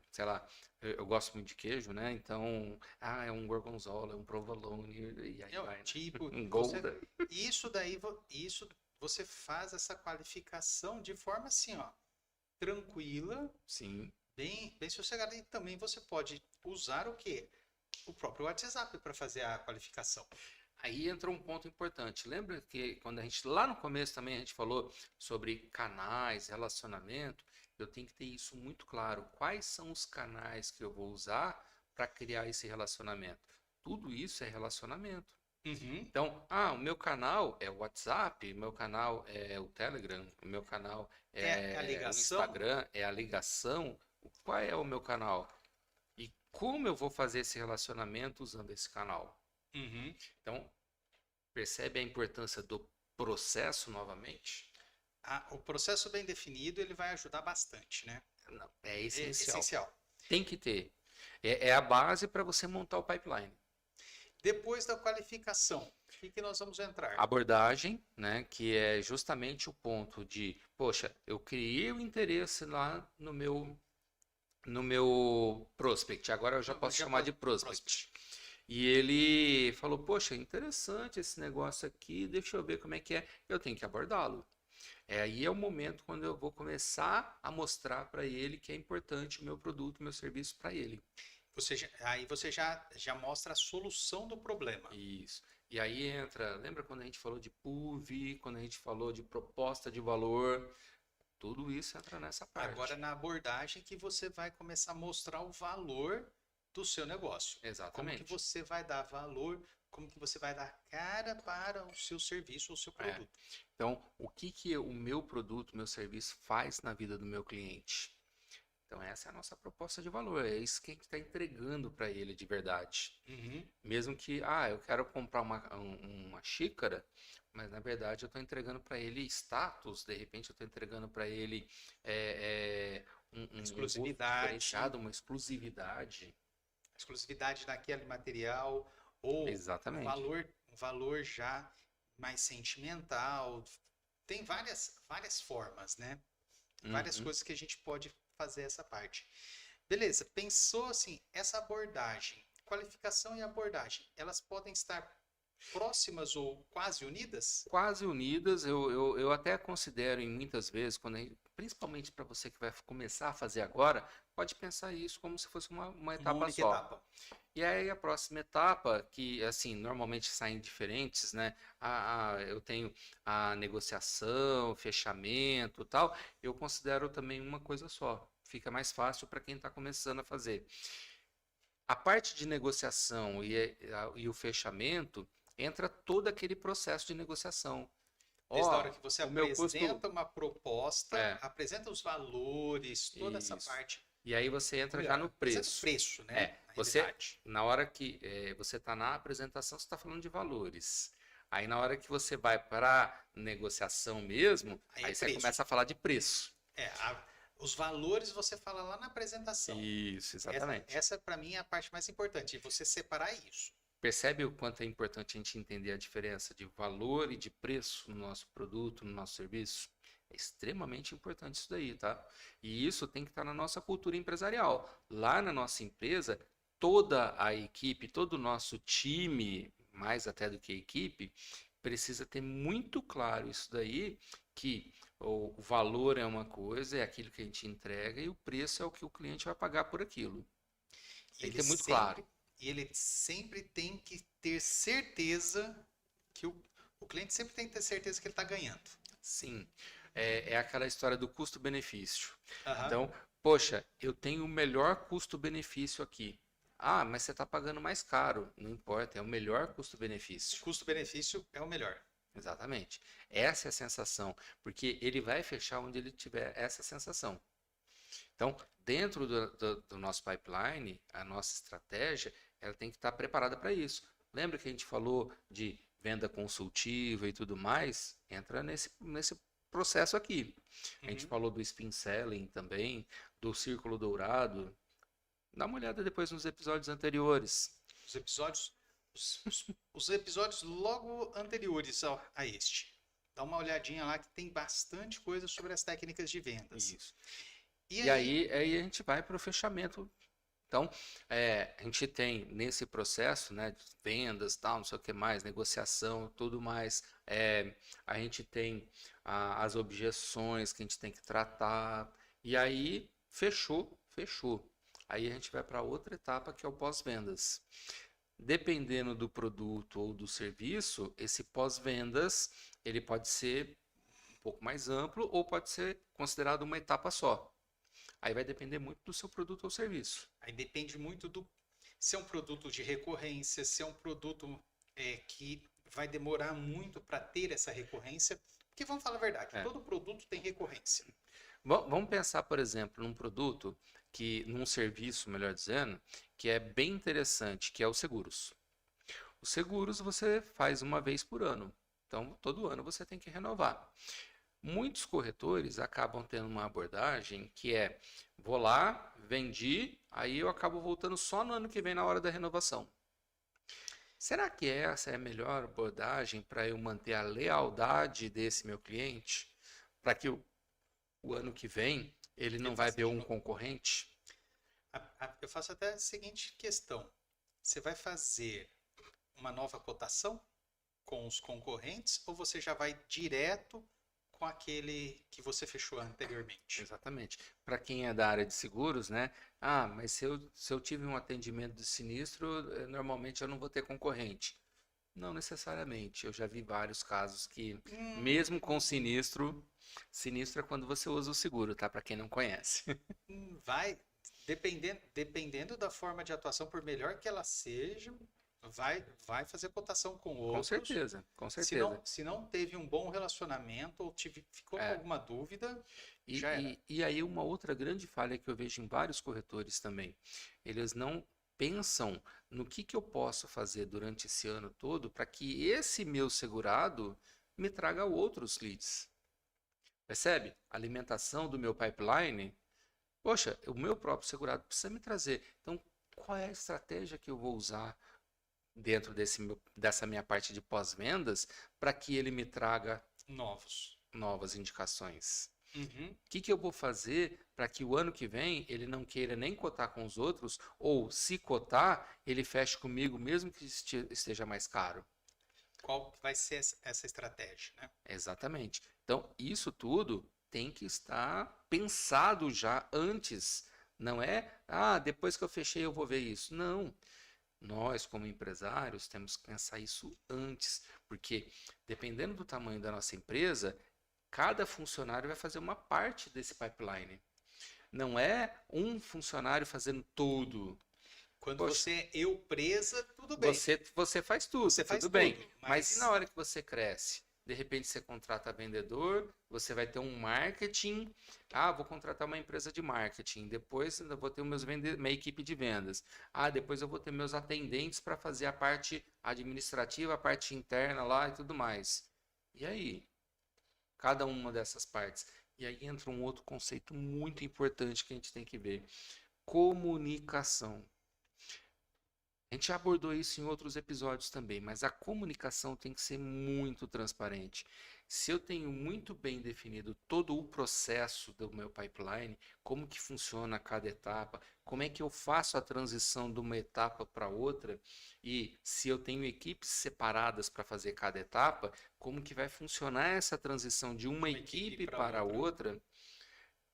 sei lá, eu gosto muito de queijo, né? Então, é um gorgonzola, é um provolone, e aí vai, tipo, um Gouda. Isso você faz essa qualificação de forma assim, ó. tranquila, Sim. bem sossegada. E também você pode usar o quê? O próprio WhatsApp para fazer a qualificação. Aí entra um ponto importante. Lembra que quando a gente, lá no começo também, a gente falou sobre canais, relacionamento? Eu tenho que ter isso muito claro. Quais são os canais que eu vou usar para criar esse relacionamento? Tudo isso é relacionamento. Uhum. Então, o meu canal é o WhatsApp, o meu canal é o Telegram, o meu canal É a é o ligação. Instagram, é a ligação. Qual é o meu canal? E como eu vou fazer esse relacionamento usando esse canal? Uhum. Então, percebe a importância do processo novamente? O processo bem definido, ele vai ajudar bastante, né? Não, é É essencial. essencial. Tem que ter. É a base para você montar o pipeline. Depois da qualificação, o que nós vamos entrar? Abordagem, né, que é justamente o ponto de, poxa, eu criei o interesse lá no meu prospect. Agora eu já posso chamar de prospect. E ele falou, poxa, interessante esse negócio aqui, deixa eu ver como é que é. Eu tenho que abordá-lo. Aí é o momento quando eu vou começar a mostrar para ele que é importante o meu produto, o meu serviço para ele. Aí você já mostra a solução do problema. Isso. E aí entra, lembra quando a gente falou de PUV, quando a gente falou de proposta de valor? Tudo isso entra nessa Agora parte. na abordagem que você vai começar a mostrar o valor do seu negócio. Como que Exatamente. você vai dar valor, como que você vai dar cara para o seu serviço ou seu É. produto. Então, o que o meu produto, meu serviço faz na vida do meu cliente? Então, essa é a nossa proposta de valor. É isso que a gente está entregando para ele de verdade. Uhum. Mesmo que, eu quero comprar uma xícara, mas na verdade eu estou entregando para ele status, de repente eu estou entregando para ele um gosto Exclusividade, diferenciado, uma exclusividade. exclusividade daquele material ou Exatamente. um valor já mais sentimental. Tem várias formas, né? Várias Uhum. coisas que a gente pode fazer essa parte. Beleza, pensou assim, essa abordagem, qualificação e abordagem, elas podem estar próximas ou quase unidas? Quase unidas, eu até considero em muitas vezes, principalmente para você que vai começar a fazer agora, pode pensar isso como se fosse uma Uma etapa única só. etapa. E aí a próxima etapa, que assim, normalmente saem diferentes, né? Eu tenho a negociação, fechamento, tal. Eu considero também uma coisa só. Fica mais fácil para quem está começando a fazer. A parte de negociação e o fechamento entra todo aquele processo de negociação. Desde a Ó, hora que você o meu custo apresenta uma proposta, é apresenta os valores, toda essa isso. parte, E aí você ou entra já melhor, no apresenta o preço. preço, né? Na Você, realidade. na hora que você está na apresentação, você está falando de valores. Aí na hora que você vai para negociação mesmo, Aí é aí você preço. começa a falar de preço. É, os valores você fala lá na apresentação. Isso, Essa, exatamente. essa para mim é a parte mais importante, você separar isso. Percebe o quanto é importante a gente entender a diferença de valor e de preço no nosso produto, no nosso serviço? É extremamente importante isso daí, tá? E isso tem que estar na nossa cultura empresarial. Lá na nossa empresa, toda a equipe, todo o nosso time, mais até do que a equipe, precisa ter muito claro isso daí, que o valor é uma coisa, é aquilo que a gente entrega, e o preço é o que o cliente vai pagar por aquilo. E Tem que ter muito claro. ele sempre tem que ter certeza que o cliente sempre tem que ter certeza que ele está ganhando. Sim, é aquela história do custo-benefício. Aham. Então, poxa, eu tenho o melhor custo-benefício aqui. Ah, mas você está pagando mais caro. Não importa, é o melhor O custo-benefício. custo-benefício é o melhor. Exatamente. Essa é a sensação, porque ele vai fechar onde ele tiver essa sensação. Então, dentro do nosso pipeline, a nossa estratégia, ela tem que estar preparada para isso. Lembra que a gente falou de venda consultiva e tudo mais? Entra nesse processo aqui. A gente Uhum. falou do spin selling também, do círculo dourado. Dá uma olhada depois nos episódios anteriores. Os episódios, os episódios logo anteriores a este. Dá uma olhadinha lá que tem bastante coisa sobre as técnicas de vendas. Isso. E E aí, aí a gente vai para o fechamento. Então, a gente tem nesse processo, né, de vendas, tal, não sei o que mais, negociação, tudo mais, a gente tem as objeções que a gente tem que tratar. E aí, fechou, fechou. Aí a gente vai para outra etapa que é o pós-vendas. Dependendo do produto ou do serviço, esse pós-vendas, ele pode ser um pouco mais amplo ou pode ser considerado uma etapa só. Aí vai depender muito do seu produto ou serviço. Aí depende muito do se é um produto de recorrência, se é um produto que vai demorar muito para ter essa recorrência. Porque vamos falar a verdade, É. todo produto tem recorrência. Vamos pensar, por exemplo, num produto num serviço, melhor dizendo, que é bem interessante, que é os seguros. Os seguros você faz uma vez por ano. Então, todo ano você tem que renovar. Muitos corretores acabam tendo uma abordagem que é: vou lá, vendi, aí eu acabo voltando só no ano que vem na hora da renovação. Será que essa é a melhor abordagem para eu manter a lealdade desse meu cliente? Para que o ano que vem ele não Ele vai faça ver de um novo. concorrente? Eu faço até a seguinte questão: você vai fazer uma nova cotação com os concorrentes ou você já vai direto com aquele que você fechou anteriormente? Exatamente. Para quem é da área de seguros, né? Ah, mas se eu tive um atendimento de sinistro, normalmente eu não vou ter concorrente. Não necessariamente. Eu já vi vários casos que, mesmo com sinistro, sinistro é quando você usa o seguro, tá? Para quem não conhece. Vai, dependendo da forma de atuação, por melhor que ela seja, vai fazer cotação com Com outros. certeza, com Se certeza. não, se não teve um bom relacionamento ou ficou com É. alguma dúvida, E, já era. e aí uma outra grande falha que eu vejo em vários corretores também, eles não pensam no que eu posso fazer durante esse ano todo para que esse meu segurado me traga outros leads. Percebe? A alimentação do meu pipeline, poxa, o meu próprio segurado precisa me trazer. Então, qual é a estratégia que eu vou usar dentro dessa minha parte de pós-vendas para que ele me traga Novos. novas indicações? Uhum. O que eu vou fazer para que o ano que vem ele não queira nem cotar com os outros, ou se cotar, ele feche comigo mesmo que esteja mais caro? Qual que vai ser essa estratégia, né? Exatamente. Então, isso tudo tem que estar pensado já antes. Não é, depois que eu fechei eu vou ver isso. Não. Nós, como empresários, temos que pensar isso antes, porque dependendo do tamanho da nossa empresa, cada funcionário vai fazer uma parte desse pipeline. Não é um funcionário fazendo tudo. Quando Poxa, você é eu presa, tudo bem. você faz tudo, Você faz tudo bem. tudo, Mas e mas na hora que você cresce? De repente você contrata vendedor, você vai ter um marketing. Vou contratar uma empresa de marketing. Depois eu vou ter minha equipe de vendas. Depois eu vou ter meus atendentes para fazer a parte administrativa, a parte interna lá e tudo mais. E aí? Cada uma dessas partes. E aí entra um outro conceito muito importante que a gente tem que ver: comunicação. A gente já abordou isso em outros episódios também, mas a comunicação tem que ser muito transparente. Se eu tenho muito bem definido todo o processo do meu pipeline, como que funciona cada etapa, como é que eu faço a transição de uma etapa para outra, e se eu tenho equipes separadas para fazer cada etapa, como que vai funcionar essa transição de uma equipe para outra.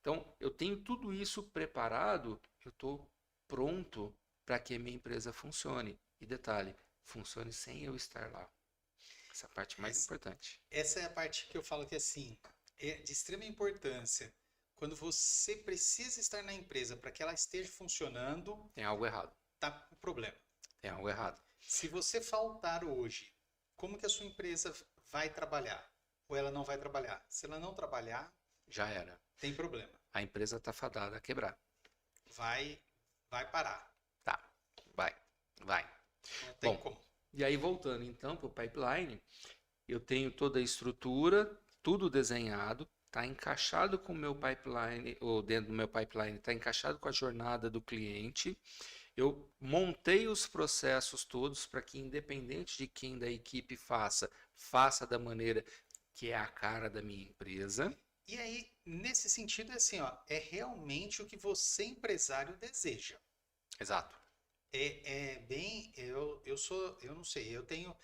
Então, eu tenho tudo isso preparado, eu estou pronto para que a minha empresa funcione. E detalhe, funcione sem eu estar lá. Essa é a parte mais importante. essa é a parte que eu falo que assim, é de extrema importância. Quando você precisa estar na empresa para que ela esteja funcionando, Tem algo errado. tá o problema. Tem algo errado. Se você faltar hoje, como que a sua empresa vai trabalhar? Ou ela não vai trabalhar? Se ela não trabalhar, Já era. tem problema. A empresa está fadada a quebrar. Vai parar. Tá, vai. Não tem Bom, como. e aí voltando então para o pipeline, eu tenho toda a estrutura, tudo desenhado, está encaixado com o meu pipeline, ou dentro do meu pipeline, está encaixado com a jornada do cliente. Eu montei os processos todos para que, independente de quem da equipe faça da maneira que é a cara da minha empresa. E aí, nesse sentido, é assim, ó, é realmente o que você, empresário, deseja. Exato. É bem, eu não sei, eu tenho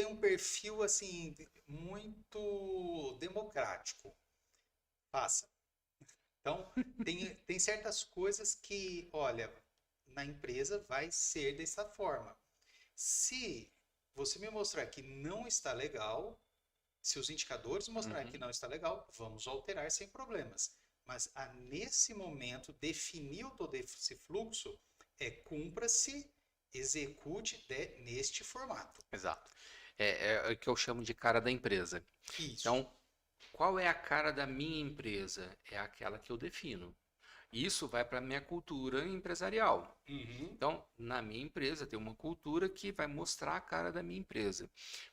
um perfil assim muito democrático. Faça. Então, tem certas coisas que, olha, na empresa vai ser dessa forma. Se você me mostrar que não está legal, se os indicadores mostrarem que Uhum. não está legal, vamos alterar sem problemas. Mas nesse momento, definiu todo esse fluxo, cumpra-se, execute neste formato. Exato. É o que eu chamo de cara da empresa. Isso. Então, qual é a cara da minha empresa? É aquela que eu defino. Isso vai para a minha cultura empresarial. Uhum. Então, na minha empresa, tem uma cultura que vai mostrar a cara da minha empresa.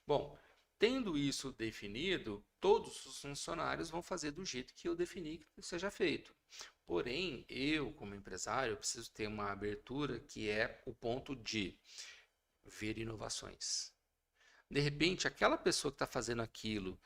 Bom, tendo isso definido, todos os funcionários vão fazer do jeito que eu defini que seja feito. Porém, eu, como empresário, eu preciso ter uma abertura que é o ponto de ver inovações. De repente, aquela pessoa que está fazendo aquilo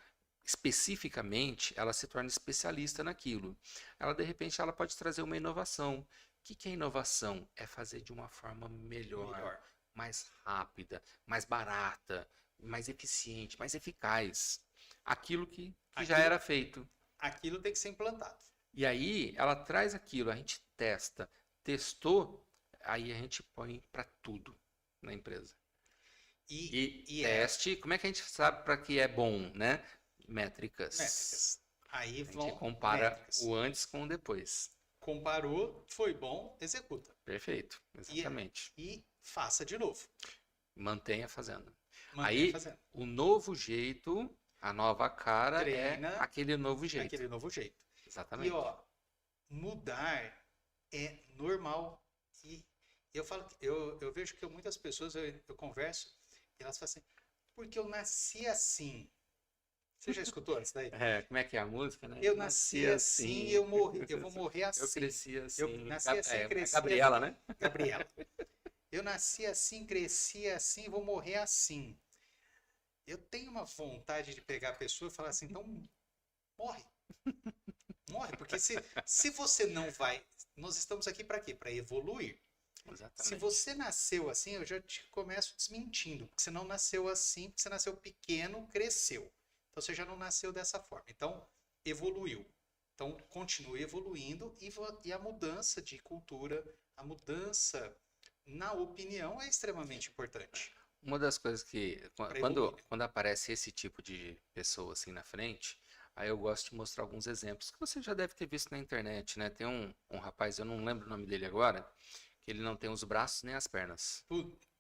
especificamente, ela se torna especialista naquilo. Ela, de repente, ela pode trazer uma inovação. O que é inovação? É fazer de uma forma melhor, Melhor. mais rápida, mais barata, mais eficiente, mais eficaz. Aquilo que já Aquilo, era feito. aquilo tem que ser implantado. E aí, ela traz aquilo, a gente testa, testou, aí a gente põe para tudo na empresa. E, E e é teste, como é que a gente sabe para que é bom, né? Métricas. métricas. Aí A gente vão compara métricas. o antes com o depois. Comparou, foi bom, executa. Perfeito, E, exatamente. e faça de novo. Mantenha fazendo. Mantenha Aí, fazendo. o novo jeito, a nova cara é Treina aquele novo jeito. aquele novo jeito. E Exatamente. ó, mudar é normal. E eu falo, eu vejo que muitas pessoas eu converso e elas falam assim, porque eu nasci assim. Você já escutou isso daí? Como é que é a música, né? Eu nasci assim, eu vou morrer Eu assim. cresci Eu assim. nasci assim, cresci Gabriela, assim. né? Gabriela. Eu nasci assim, cresci assim, vou morrer assim. Eu tenho uma vontade de pegar a pessoa e falar assim, então morre. Morre, porque se você não vai. Nós estamos aqui para quê? Para evoluir. Se Exatamente. você nasceu assim, eu já te começo desmentindo, porque você não nasceu assim, porque você nasceu pequeno, cresceu. Então você já não nasceu dessa forma. Então, evoluiu. Então, continue evoluindo e a mudança de cultura, a mudança na opinião é extremamente importante Uma das coisas que, para evoluir, né? quando aparece esse tipo de pessoa assim na frente, aí eu gosto de mostrar alguns exemplos que você já deve ter visto na internet, né? Tem um rapaz, eu não lembro o nome dele agora, que ele não tem os braços nem as pernas.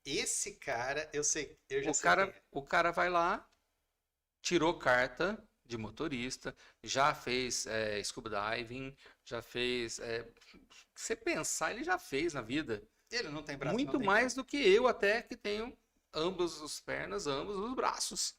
Esse cara, eu sei, eu já sei quem é. O cara vai lá, tirou carta de motorista, já fez scuba diving, já fez. Se você pensar, ele já fez na vida. Ele não tem braço, não Muito tem mais perna. do que eu, até que tenho ambas as pernas, ambos os braços.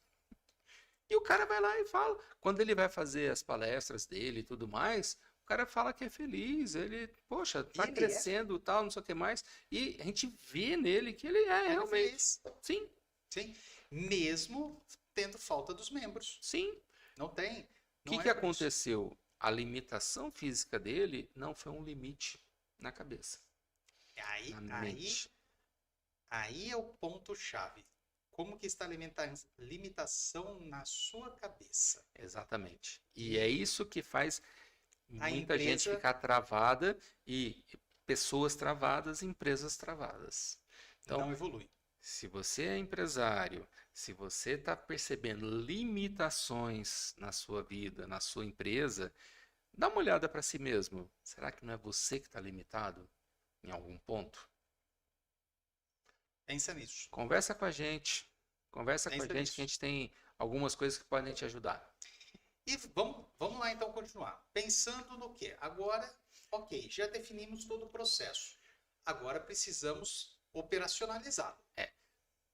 E o cara vai lá e fala. Quando ele vai fazer as palestras dele e tudo mais, o cara fala que é feliz, ele, poxa, tá Ele é, crescendo, tal, não sei o que mais. E a gente vê nele que ele é ele é realmente. feliz. Sim, Sim, mesmo tendo falta dos membros. sim. Não tem, O não que é que por isso. aconteceu? A limitação física dele não foi um limite na cabeça, Aí, na aí, mente. aí é o ponto-chave. Como que está a limitação na sua cabeça? Exatamente. E é E isso que faz a muita gente empresa ficar travada e pessoas travadas, empresas travadas. Então, não evolui. se você é empresário, se você está percebendo limitações na sua vida, na sua empresa, dá uma olhada para si mesmo. Será que não é você que está limitado em algum ponto? Pensa nisso. Conversa com a gente. Conversa com a Pensa gente que a nisso. gente tem algumas coisas que podem te ajudar. E vamos lá então continuar. Pensando no quê? Agora, ok, já definimos todo o processo. Agora precisamos operacionalizá-lo.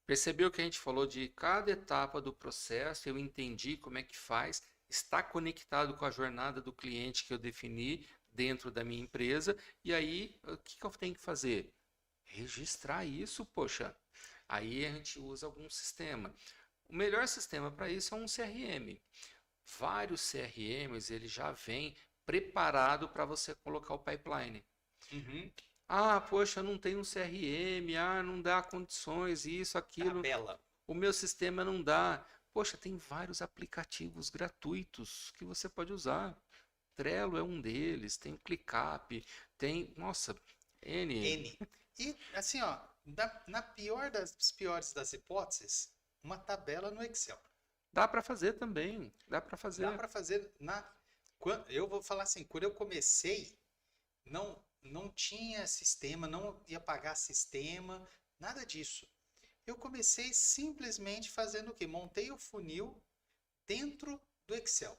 Percebeu que a gente falou de cada etapa do processo, eu entendi como é que faz, está conectado com a jornada do cliente que eu defini dentro da minha empresa, e aí o que que eu tenho que fazer? Registrar isso, poxa. Aí a gente usa algum sistema. O melhor sistema para isso é um CRM. Vários CRMs, ele já vem preparado para você colocar o pipeline. Uhum. Ah, poxa, não tem um CRM, não dá condições, isso, aquilo, Tabela. o meu sistema não dá. Poxa, tem vários aplicativos gratuitos que você pode usar. Trello é um deles, tem o ClickUp, tem, nossa, N. E assim, ó, na pior das piores das hipóteses, uma tabela no Excel. Dá para fazer também, dá para Dá fazer. para fazer eu vou falar assim, quando eu comecei, não tinha sistema, não ia pagar sistema, nada disso. Eu comecei simplesmente fazendo o quê? Montei o funil dentro do Excel.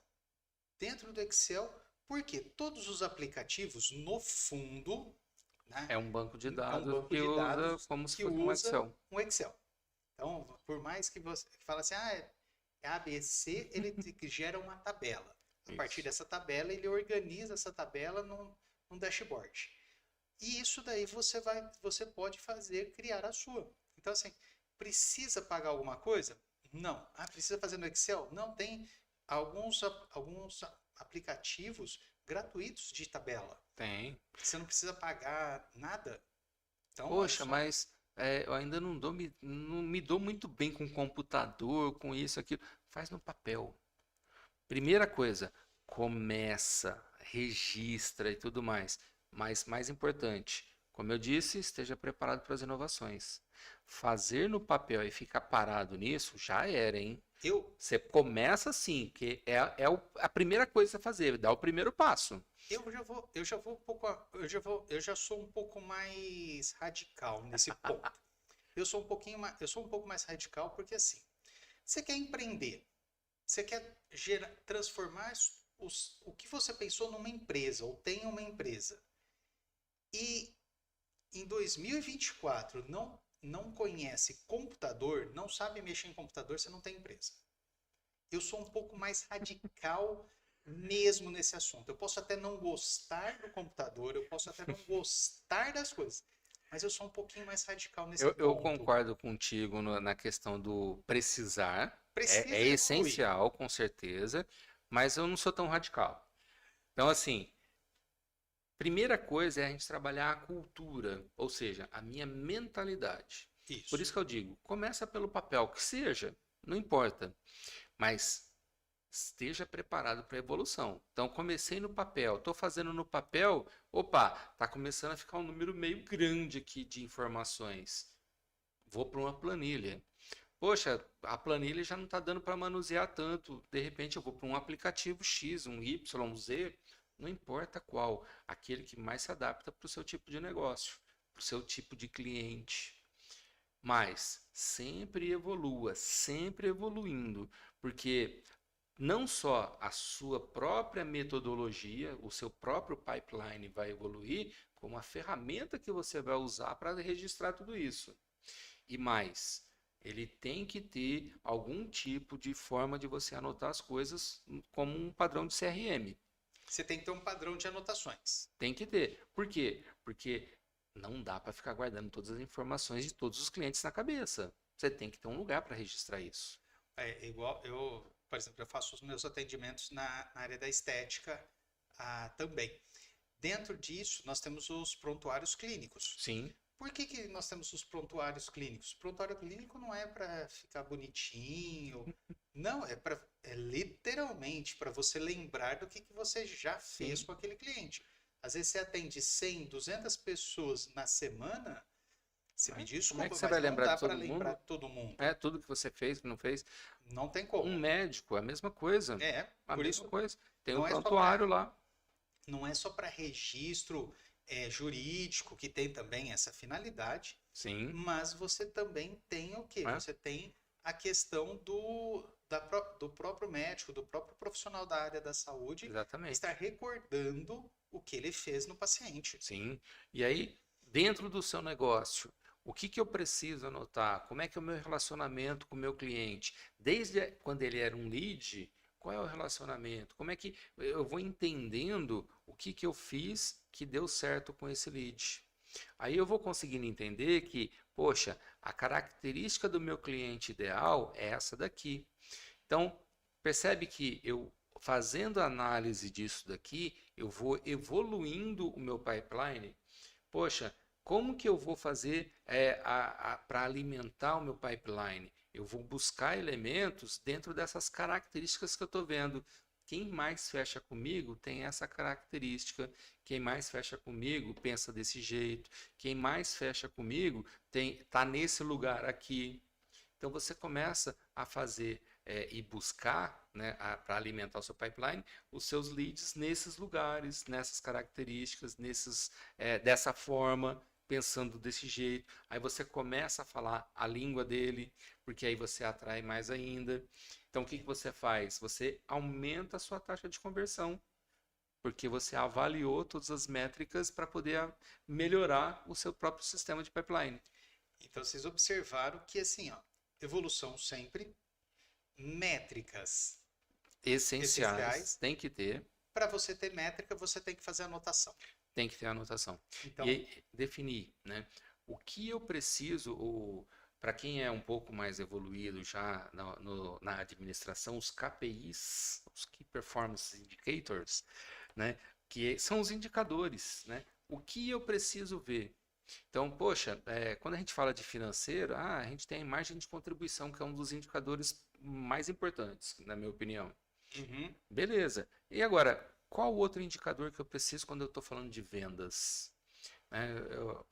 Dentro do Excel, porque todos os aplicativos, no fundo, né, É um banco de é um dados banco que de usa dados como se que fosse um usa Excel. um Excel. Então, por mais que você fale assim, é ABC, ele gera uma tabela. A partir Isso. dessa tabela, ele organiza essa tabela num dashboard. E isso daí você pode fazer, criar a sua. Então, assim, precisa pagar alguma coisa? Não. Ah, precisa fazer no Excel? Não, tem alguns aplicativos gratuitos de tabela. Tem. Você não precisa pagar nada. Então, é Poxa, só. mas eu ainda não me dou muito bem com computador, com isso, aquilo. Faz no papel. Primeira coisa, começa, registra e tudo mais. Mas mais importante, como eu disse, esteja preparado para as inovações. Fazer no papel e ficar parado nisso já era, hein? Eu, Você começa assim, que a primeira coisa a fazer, dá o primeiro passo. eu já vou um pouco, eu já sou um pouco mais radical nesse ponto. Eu sou um pouco mais radical porque assim, você quer empreender, você quer transformar o que você pensou numa empresa ou tem uma empresa. E em 2024 não conhece computador, não sabe mexer em computador, você não tem empresa. Eu sou um pouco mais radical mesmo nesse assunto. Eu posso até não gostar do computador, eu posso até não gostar das coisas, mas eu sou um pouquinho mais radical nesse Eu ponto. concordo contigo na questão do precisar. É Precisa evoluir. essencial, com certeza, mas eu não sou tão radical. Então, assim, primeira coisa é a gente trabalhar a cultura, ou seja, a minha mentalidade. Por Isso. isso que eu digo, começa pelo papel, que seja, não importa, mas esteja preparado para a evolução. Então, comecei no papel, estou fazendo no papel, opa, está começando a ficar um número meio grande aqui de informações. Vou para uma planilha. Poxa, a planilha já não está dando para manusear tanto. De repente, eu vou para um aplicativo X, um Y, Z, não importa qual, aquele que mais se adapta para o seu tipo de negócio, para o seu tipo de cliente. Mas sempre evolua, sempre evoluindo, porque não só a sua própria metodologia, o seu próprio pipeline vai evoluir, como a ferramenta que você vai usar para registrar tudo isso. E mais, ele tem que ter algum tipo de forma de você anotar as coisas como um padrão de CRM. Você tem que ter um padrão de anotações. Tem que ter. Por quê? Porque não dá para ficar guardando todas as informações de todos os clientes na cabeça. Você tem que ter um lugar para registrar isso. É igual por exemplo, eu faço os meus atendimentos na área da estética também. Dentro disso, nós temos os prontuários clínicos. Sim, Por que nós temos os prontuários clínicos? O prontuário clínico não é para ficar bonitinho, não, é literalmente para você lembrar do que você já fez sim. com aquele cliente. Às vezes você atende 100, 200 pessoas na semana, você me Como é que desculpa, você mas vai não lembrar dá de para todo lembrar mundo? todo mundo. É, tudo que você fez, que não fez. Não tem Um como. médico, a mesma coisa. É, A por mesma isso coisa. Tem um não é só prontuário para lá. não é só para registro jurídico que tem também essa finalidade, Sim, mas você também tem o quê? né? Você tem a questão do próprio médico, do próprio profissional da área da saúde estar Exatamente. recordando o que ele fez no paciente. Sim. E aí, dentro do seu negócio, o que que eu preciso anotar? Como é que é o meu relacionamento com o meu cliente? Desde quando ele era um lead, qual é o relacionamento? Como é que eu vou entendendo o que que eu fiz que deu certo com esse lead? Aí eu vou conseguindo entender que, poxa, a característica do meu cliente ideal é essa daqui. Então, percebe que eu fazendo análise disso daqui, eu vou evoluindo o meu pipeline. Poxa, como que eu vou fazer para alimentar o meu pipeline? Eu vou buscar elementos dentro dessas características que eu estou vendo. quem mais fecha comigo tem essa característica, quem mais fecha comigo pensa desse jeito, quem mais fecha comigo tá nesse lugar aqui. Então você começa a fazer e buscar, né, para alimentar o seu pipeline, os seus leads nesses lugares, nessas características, dessa forma, pensando desse jeito. Aí você começa a falar a língua dele, porque aí você atrai mais ainda. Então o que você faz? Você aumenta a sua taxa de conversão, porque você avaliou todas as métricas para poder melhorar o seu próprio sistema de pipeline. Então vocês observaram que assim, ó, evolução sempre, métricas Essenciais, tem que ter. Para você ter métrica, você tem que fazer anotação. Tem que ter anotação. Então, e definir, né? O que eu preciso, para quem é um pouco mais evoluído já na administração, os KPIs, os Key Performance Indicators, né? Que são os indicadores, né? O que eu preciso ver? Então, poxa, quando a gente fala de financeiro, a gente tem a margem de contribuição, que é um dos indicadores mais importantes, na minha opinião. Uhum. Beleza. E agora, qual outro indicador que eu preciso quando eu estou falando de vendas?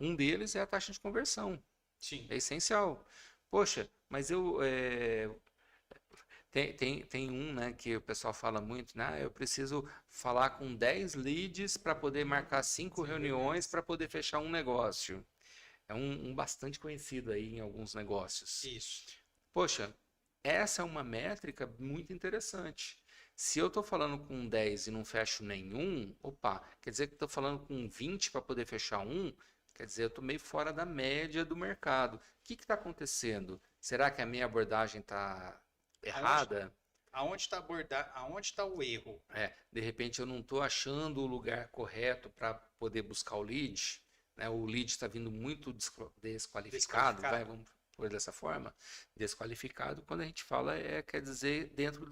Um deles é a taxa de conversão. Sim. É essencial. Poxa, mas tem um, né, que o pessoal fala muito, né? Eu preciso falar com 10 leads para poder marcar 5 reuniões para poder fechar um negócio. É um bastante conhecido aí em alguns negócios. Isso. Poxa, essa é uma métrica muito interessante. Se eu estou falando com 10 e não fecho nenhum, opa, quer dizer que estou falando com 20 para poder fechar um, quer dizer, eu estou meio fora da média do mercado. O que está acontecendo? Será que a minha abordagem está errada? Aonde está o erro? De repente eu não estou achando o lugar correto para poder buscar o lead, né? O lead está vindo muito desqualificado. Vamos por dessa forma, desqualificado, quando a gente fala, quer dizer dentro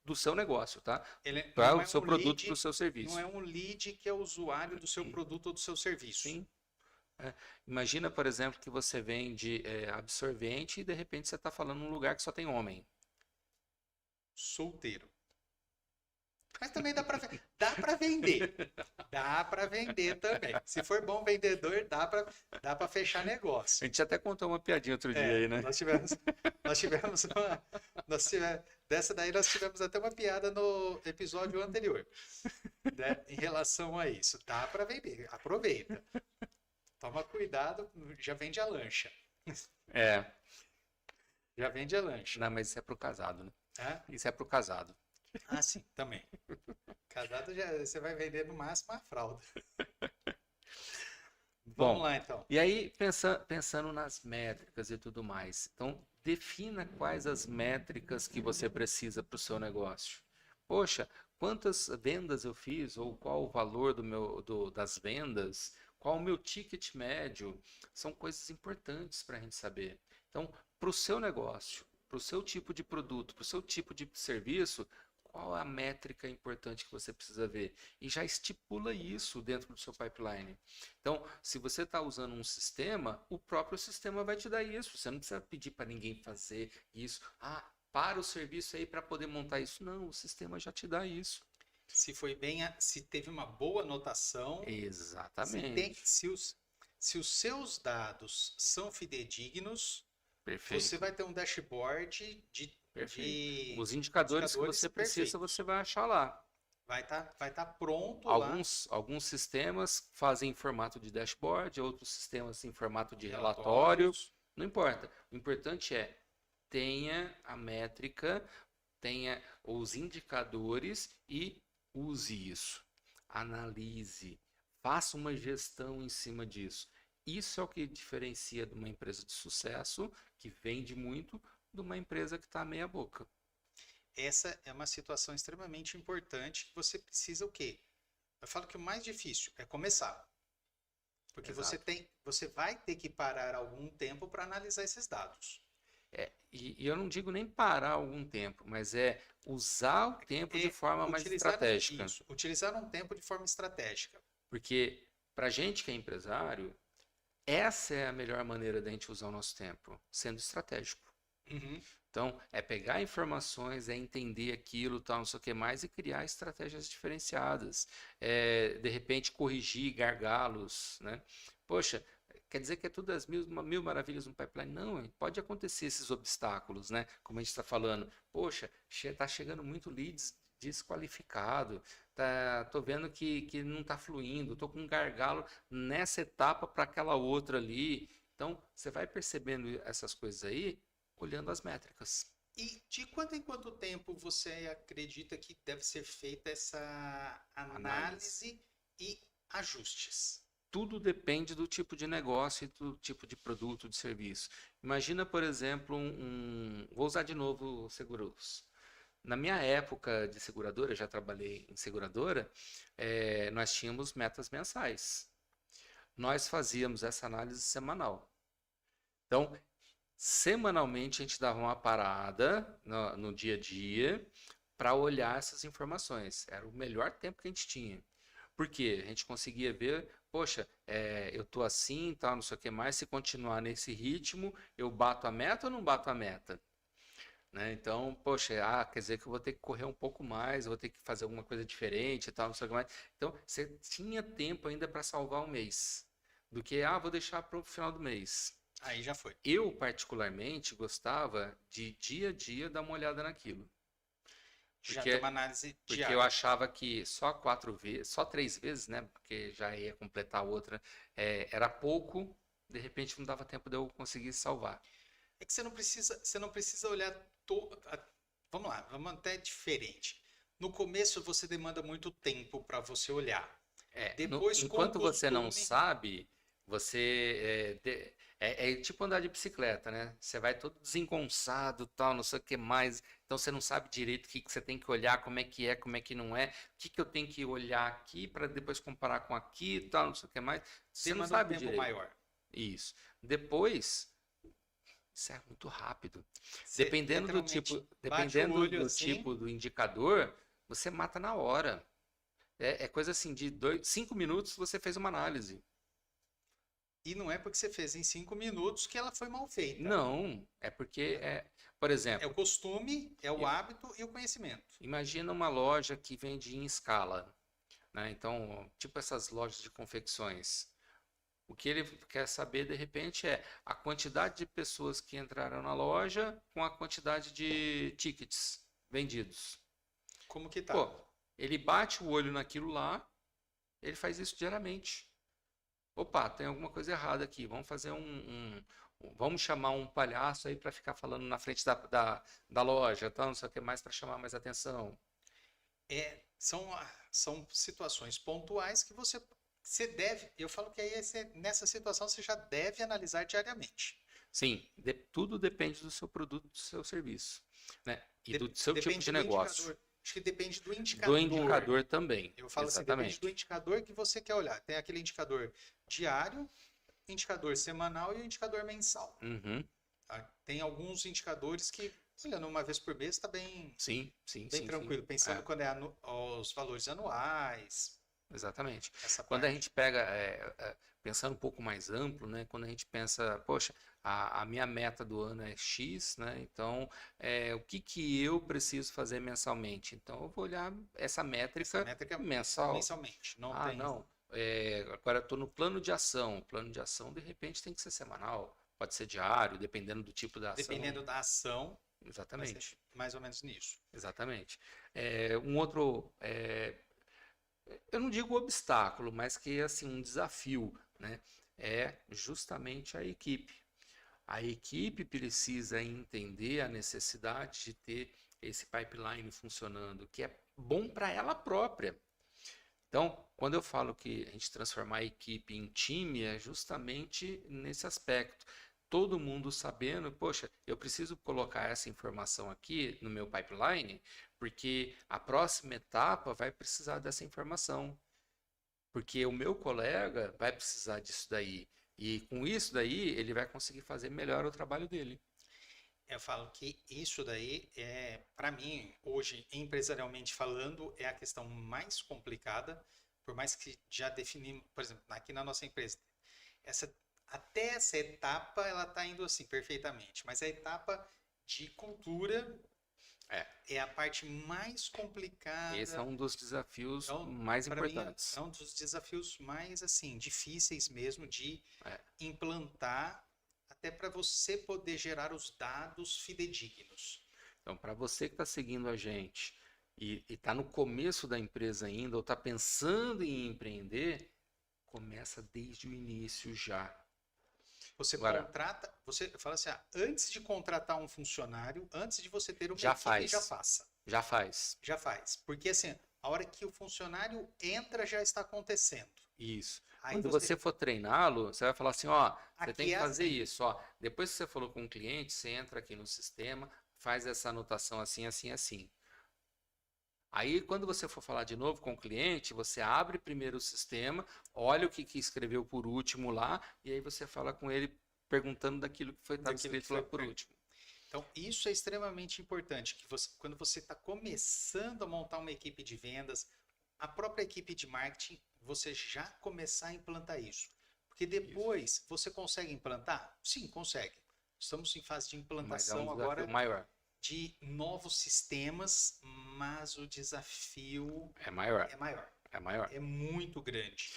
do seu negócio, tá? Para o seu produto, para o seu serviço. Não é um lead que é usuário do seu produto ou do seu serviço. Sim. Imagina, por exemplo, que você vende absorvente e de repente você está falando num lugar que só tem homem. Solteiro. Mas também dá para vender. Dá para vender também. Se for bom vendedor, dá para fechar negócio. A gente até contou uma piadinha outro dia aí, né? Dessa daí nós tivemos até uma piada no episódio anterior, né, em relação a isso. Dá para vender, aproveita. Toma cuidado, já vende a lancha. Já vende a lancha. Não, mas isso é pro casado, né? Isso é pro casado. Ah, sim, também. Casado você vai vender no máximo a fralda. Vamos lá, então. E aí, pensando nas métricas e tudo mais. Então, defina quais as métricas que você precisa para o seu negócio. Poxa, quantas vendas eu fiz? Ou qual o valor das vendas? Qual o meu ticket médio? São coisas importantes para a gente saber. Então, para o seu negócio, para o seu tipo de produto, para o seu tipo de serviço, qual é a métrica importante que você precisa ver? E já estipula isso dentro do seu pipeline. Então, se você está usando um sistema, o próprio sistema vai te dar isso. Você não precisa pedir para ninguém fazer isso. Para o serviço aí para poder montar isso. Não, o sistema já te dá isso. Se teve uma boa anotação. Exatamente. Se os seus dados são fidedignos, perfeito, você vai ter um dashboard de os indicadores que você precisa, você vai achar lá. Vai tá pronto Alguns sistemas fazem em formato de dashboard, outros sistemas em formato de relatório. Não importa. O importante é tenha a métrica, tenha os indicadores e use isso. Analise. Faça uma gestão em cima disso. Isso é o que diferencia de uma empresa de sucesso, que vende muito, de uma empresa que está meia boca. Essa é uma situação extremamente importante. Você precisa o quê? Eu falo que o mais difícil é começar. Porque você vai ter que parar algum tempo para analisar esses dados. E eu não digo nem parar algum tempo, mas usar o tempo de forma mais estratégica. Isso, utilizar um tempo de forma estratégica. Porque para gente que é empresário, essa é a melhor maneira de a gente usar o nosso tempo, sendo estratégico. Uhum. Então, é pegar informações, é entender aquilo, tal, não sei o que mais, e criar estratégias diferenciadas. De repente, corrigir gargalos, né? Poxa, quer dizer que é tudo as mil maravilhas no pipeline? Não, pode acontecer esses obstáculos, né? Como a gente está falando. Poxa, está chegando muito leads desqualificado, tô vendo que não está fluindo, tô com um gargalo nessa etapa para aquela outra ali. Então, você vai percebendo essas coisas aí, olhando as métricas. E de quanto em quanto tempo você acredita que deve ser feita essa Análise. análise e ajustes? Tudo depende do tipo de negócio e do tipo de produto, de serviço. Imagina, por exemplo, vou usar de novo seguros. Na minha época de seguradora, já trabalhei em seguradora, nós tínhamos metas mensais. Nós fazíamos essa análise semanal. Então, semanalmente a gente dava uma parada no dia a dia para olhar essas informações. Era o melhor tempo que a gente tinha. Porque a gente conseguia ver, poxa, eu tô assim, tal, não sei o que mais, se continuar nesse ritmo, eu bato a meta ou não bato a meta? Né? Então, poxa, quer dizer que eu vou ter que correr um pouco mais, eu vou ter que fazer alguma coisa diferente e tal, não sei o que mais. Então, você tinha tempo ainda para salvar o mês, do que, vou deixar para o final do mês. Aí já foi. Eu, particularmente, gostava de dia a dia dar uma olhada naquilo. Já tem uma análise Porque eu diária. achava que só 4 vezes, só 3 vezes, né? Porque já ia completar outra, era pouco, de repente não dava tempo de eu conseguir salvar. É que você não precisa olhar vamos lá, vamos até diferente. No começo você demanda muito tempo para você olhar. Depois, com o Enquanto você não costume, sabe, é tipo andar de bicicleta, né? Você vai todo desengonçado, tal, não sei o que mais. Então você não sabe direito o que você tem que olhar, como é que não é, o que eu tenho que olhar aqui para depois comparar com aqui, tal, não sei o que mais. Você não demanda um sabe tempo direito. maior. Isso. Depois, isso é muito rápido. Você Dependendo do literalmente tipo, bate o dependendo olho do assim tipo do indicador, você mata na hora. É coisa assim, de 5 minutos você fez uma análise. e não é porque você fez em 5 minutos que ela foi mal feita. Não, é porque, por É exemplo, o costume, é o eu- hábito e o conhecimento. imagina uma loja que vende em escala, né? Então, tipo essas lojas de confecções. O que ele quer saber, de repente, é a quantidade de pessoas que entraram na loja com a quantidade de tickets vendidos. Como que tá? Pô, ele bate o olho naquilo lá, ele faz isso diariamente. Opa, tem alguma coisa errada aqui. Vamos fazer vamos chamar um palhaço aí para ficar falando na frente da loja, tá? Não sei o que mais para chamar mais atenção. São situações pontuais que você deve. Eu falo que aí nessa situação você já deve analisar diariamente. Sim, tudo depende do seu produto, do seu serviço, né? E do seu tipo Depende de do negócio. indicador. Acho que depende do Do indicador. indicador também. Eu falo assim, depende do Exatamente. indicador que você quer olhar. Tem aquele indicador diário, indicador semanal e o indicador mensal. Uhum. Tá? Tem alguns indicadores que, olhando uma vez por mês, está bem, Sim, sim, bem sim, tranquilo. sim. Pensando quando é os valores anuais, Exatamente. essa Quando a parte. gente pega, pensando um pouco mais amplo, né? Quando a gente pensa, poxa, a minha meta do ano é X, né? Então, o que que eu preciso fazer mensalmente? Então, eu vou olhar essa Essa métrica métrica mensal. mensalmente. Não tem. Não. Agora eu estou no plano de ação. O plano de ação, de repente, tem que ser semanal. Pode ser diário, dependendo do tipo da ação. Dependendo da ação, vai ser Exatamente. mais ou menos nisso. Exatamente. Um outro, eu não digo obstáculo, mas que assim um desafio, né? É justamente a equipe. A equipe precisa entender a necessidade de ter esse pipeline funcionando, que é bom para ela própria. Então, quando eu falo que a gente transformar a equipe em time, é justamente nesse aspecto. Todo mundo sabendo, poxa, eu preciso colocar essa informação aqui no meu pipeline, porque a próxima etapa vai precisar dessa informação. Porque o meu colega vai precisar disso daí. E com isso daí, ele vai conseguir fazer melhor o trabalho dele. Eu falo que isso daí para mim, hoje, empresarialmente falando, é a questão mais complicada, por mais que já definimos, por exemplo, aqui na nossa empresa, essa, até essa etapa ela está indo assim perfeitamente, mas a etapa de cultura É. é a parte mais complicada. Esse é um dos desafios Então, mais para mim, importantes. é um dos desafios mais assim difíceis mesmo de É. implantar, até para você poder gerar os dados fidedignos. Então, para você que está seguindo a gente e está no começo da empresa ainda, ou está pensando em empreender, começa desde o início já. Você Agora, contrata, você fala assim, antes de contratar um funcionário, antes de você ter uma já equipe, faz. já faça. Já faz. Já faz. Porque assim, a hora que o funcionário entra, já está acontecendo. Isso. Aí Quando você for treiná-lo, você vai falar assim, ó, você tem Aqui que é fazer assim. isso, ó. Depois que você falou com o cliente, você entra aqui no sistema, faz essa anotação assim, assim, assim. Aí, quando você for falar de novo com o cliente, você abre primeiro o sistema, olha o que escreveu por último lá, e aí você fala com ele perguntando daquilo que foi Daquilo escrito que foi lá por último. Então, isso é extremamente importante, que você, quando você está começando a montar uma equipe de vendas, a própria equipe de marketing, você já começar a implantar isso. Porque depois você consegue implantar? Sim, consegue. Estamos em fase de Mas é um implantação desafio agora maior. de novos sistemas, mas o desafio É maior. é maior, É maior. é muito grande.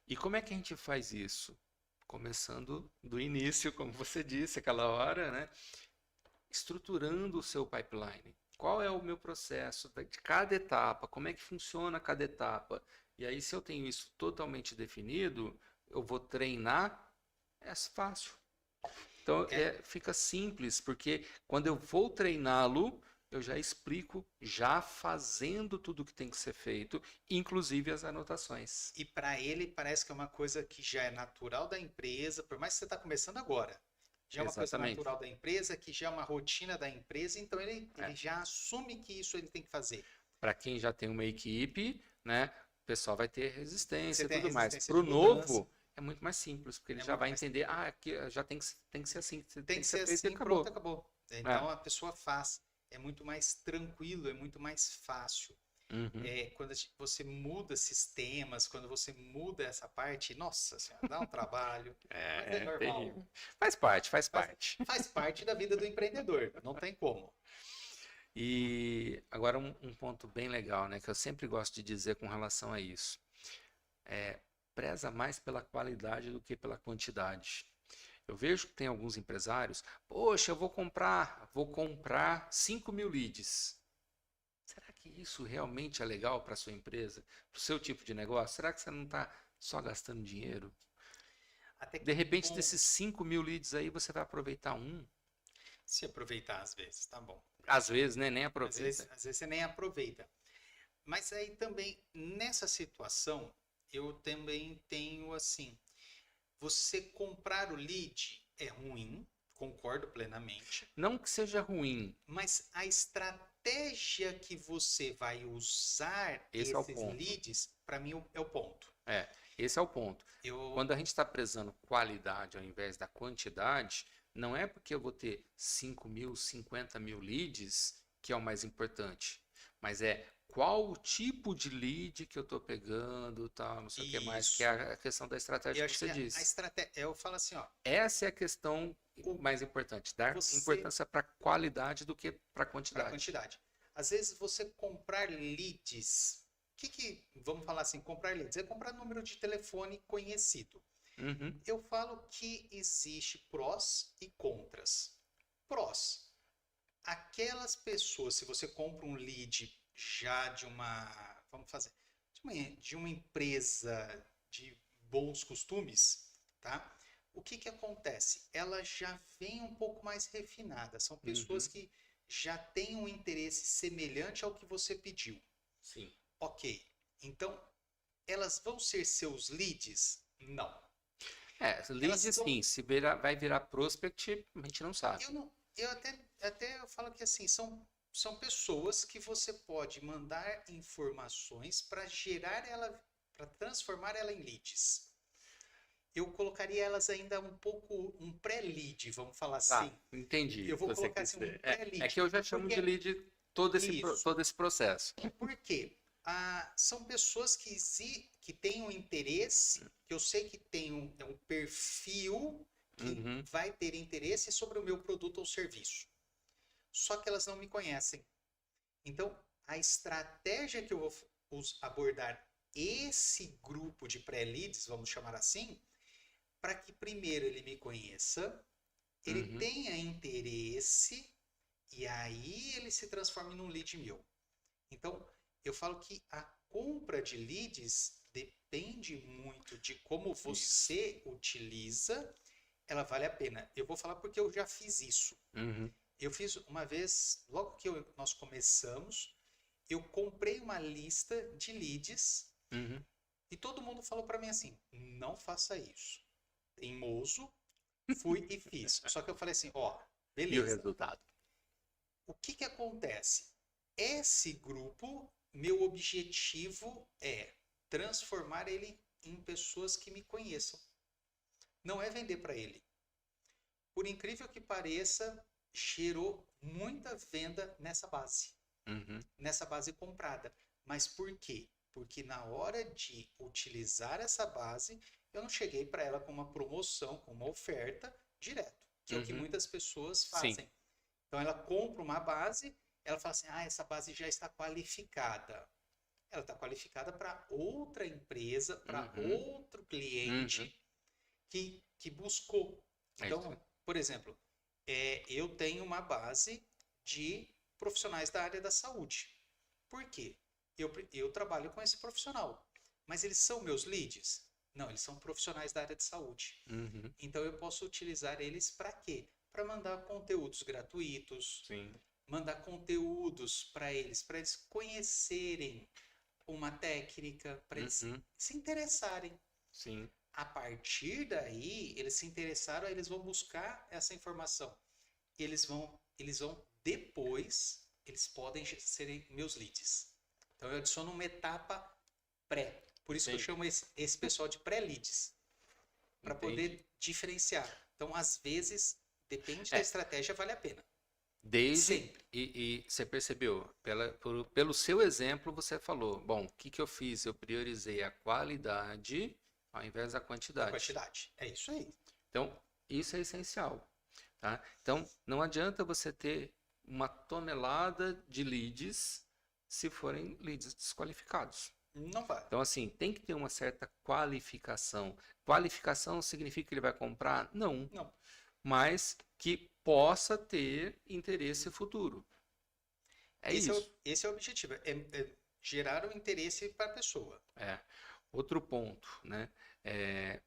E como é que a gente faz isso? Começando do início, como você disse, aquela hora, né? Estruturando o seu pipeline. Qual é o meu processo de cada etapa? Como é que funciona cada etapa? E aí, se eu tenho isso totalmente definido, eu vou treinar, é fácil. Então, fica simples, porque quando eu vou treiná-lo, eu já explico, já fazendo tudo o que tem que ser feito, inclusive as anotações. E para ele parece que é uma coisa que já é natural da empresa, por mais que você está começando agora. Já é uma coisa Exatamente. natural da empresa, que já é uma rotina da empresa, então ele já assume que isso ele tem que fazer. Para quem já tem uma equipe, né, o pessoal vai ter resistência e Você tem tudo mais. resistência Para o de mudança. novo, é muito mais simples, porque ele É já muito vai mais entender, aqui já tem que ser assim, Tem que ser feito e assim, pronto, acabou. Então a pessoa faz. É muito mais tranquilo, é muito mais fácil. Uhum. Quando você muda sistemas, quando você muda essa parte, nossa senhora, dá um trabalho. Mas é normal. terrível. Faz parte, faz parte. Faz parte da vida do empreendedor, não tem como. E agora um ponto bem legal, né, que eu sempre gosto de dizer com relação a isso. Preza mais pela qualidade do que pela quantidade. Eu vejo que tem alguns empresários, poxa, eu vou comprar 5.000 leads. Será que isso realmente é legal para a sua empresa, para o seu tipo de negócio? Será que você não está só gastando dinheiro? De repente, desses 5.000 leads aí, você vai aproveitar um. Se aproveitar às vezes, tá bom. Às vezes, né? Nem aproveita. Às vezes você nem aproveita. Mas aí também, nessa situação, eu também tenho assim, você comprar o lead é ruim, concordo plenamente. Não que seja ruim. Mas a estratégia que você vai usar Esse esses leads, para mim, é o ponto. Esse é o ponto. Quando a gente está prezando qualidade ao invés da quantidade, não é porque eu vou ter 5.000, 50.000 leads que é o mais importante, mas qual o tipo de lead que eu estou pegando, tal, não sei o que mais, que é a questão da estratégia que você disse. A estratégia, eu falo assim, ó. Essa é a questão mais importante, dar importância para qualidade do que para quantidade. Às vezes você comprar leads, vamos falar assim, comprar leads, é comprar número de telefone conhecido. Uhum. Eu falo que existe prós e contras. Prós. Aquelas pessoas, se você compra um lead já de uma, de uma empresa de bons costumes, tá? O que acontece? Ela já vem um pouco mais refinada. São pessoas que já têm um interesse semelhante ao que você pediu. Sim. Ok. Então, elas vão ser seus leads? Não. Leads sim. Se vai virar prospect, a gente não sabe. Eu até falo que assim, são pessoas que você pode mandar informações para para transformar ela em leads. Eu colocaria elas ainda um pré-lead, vamos falar assim. Entendi. Eu vou colocar assim, um pré-lead. É que eu já chamo de lead todo esse processo. Por quê? São pessoas que têm um interesse, que eu sei que tem um perfil que vai ter interesse sobre o meu produto ou serviço. só que elas não me conhecem. Então, a estratégia que eu vou abordar esse grupo de pré-leads, vamos chamar assim, para que primeiro ele me conheça, ele Uhum. tenha interesse e aí ele se transforme num lead meu. Então, eu falo que a compra de leads depende muito de como Isso. você utiliza, ela vale a pena. Eu vou falar porque eu já fiz isso. Uhum. Eu fiz uma vez, logo que nós começamos, eu comprei uma lista de leads Uhum. e todo mundo falou para mim assim: não faça isso. Teimoso, fui e fiz. Só que eu falei assim: ó, E o beleza. resultado? O que que acontece? Esse grupo, meu objetivo é transformar ele em pessoas que me conheçam. Não é vender para ele. Por incrível que pareça, gerou muita venda Uhum. nessa base comprada. Mas por quê? Porque na hora de utilizar essa base, eu não cheguei para ela com uma promoção, com uma oferta direto, que é o que Uhum. muitas pessoas Sim. fazem. Então ela compra uma base, ela fala assim: ah, essa base já está qualificada. Ela está qualificada para outra empresa, para Uhum. outro Uhum. cliente que buscou. É isso aí. Então, por exemplo, eu tenho uma base de profissionais da área da saúde. Por quê? Eu trabalho com esse profissional, mas eles são meus leads? Não, eles são profissionais da área de saúde. Uhum. Então eu posso utilizar eles para quê? Para mandar conteúdos gratuitos, Sim. mandar conteúdos para eles conhecerem uma técnica, para eles Uhum. se interessarem. Sim. A partir daí, eles se interessaram, eles vão buscar essa informação. Eles vão depois, eles podem serem meus leads. Então eu adiciono uma etapa pré. Por isso que eu Entendi. chamo esse pessoal de pré-leads, para Entendi. poder diferenciar. Então, às vezes, depende da É, estratégia, vale a pena. desde Sempre. e você percebeu, pelo seu exemplo, você falou, bom, o que que eu fiz? Eu priorizei a qualidade ao invés da Da quantidade. quantidade. É isso aí. Então, isso é essencial, tá? Então, não adianta você ter uma tonelada de leads se forem leads desqualificados. Não vai. Então, assim, tem que ter uma certa qualificação. Qualificação significa que ele vai comprar? Não, Não. mas que possa ter interesse futuro. É isso. Esse é o objetivo. Gerar o interesse para a pessoa. É. Outro ponto, né?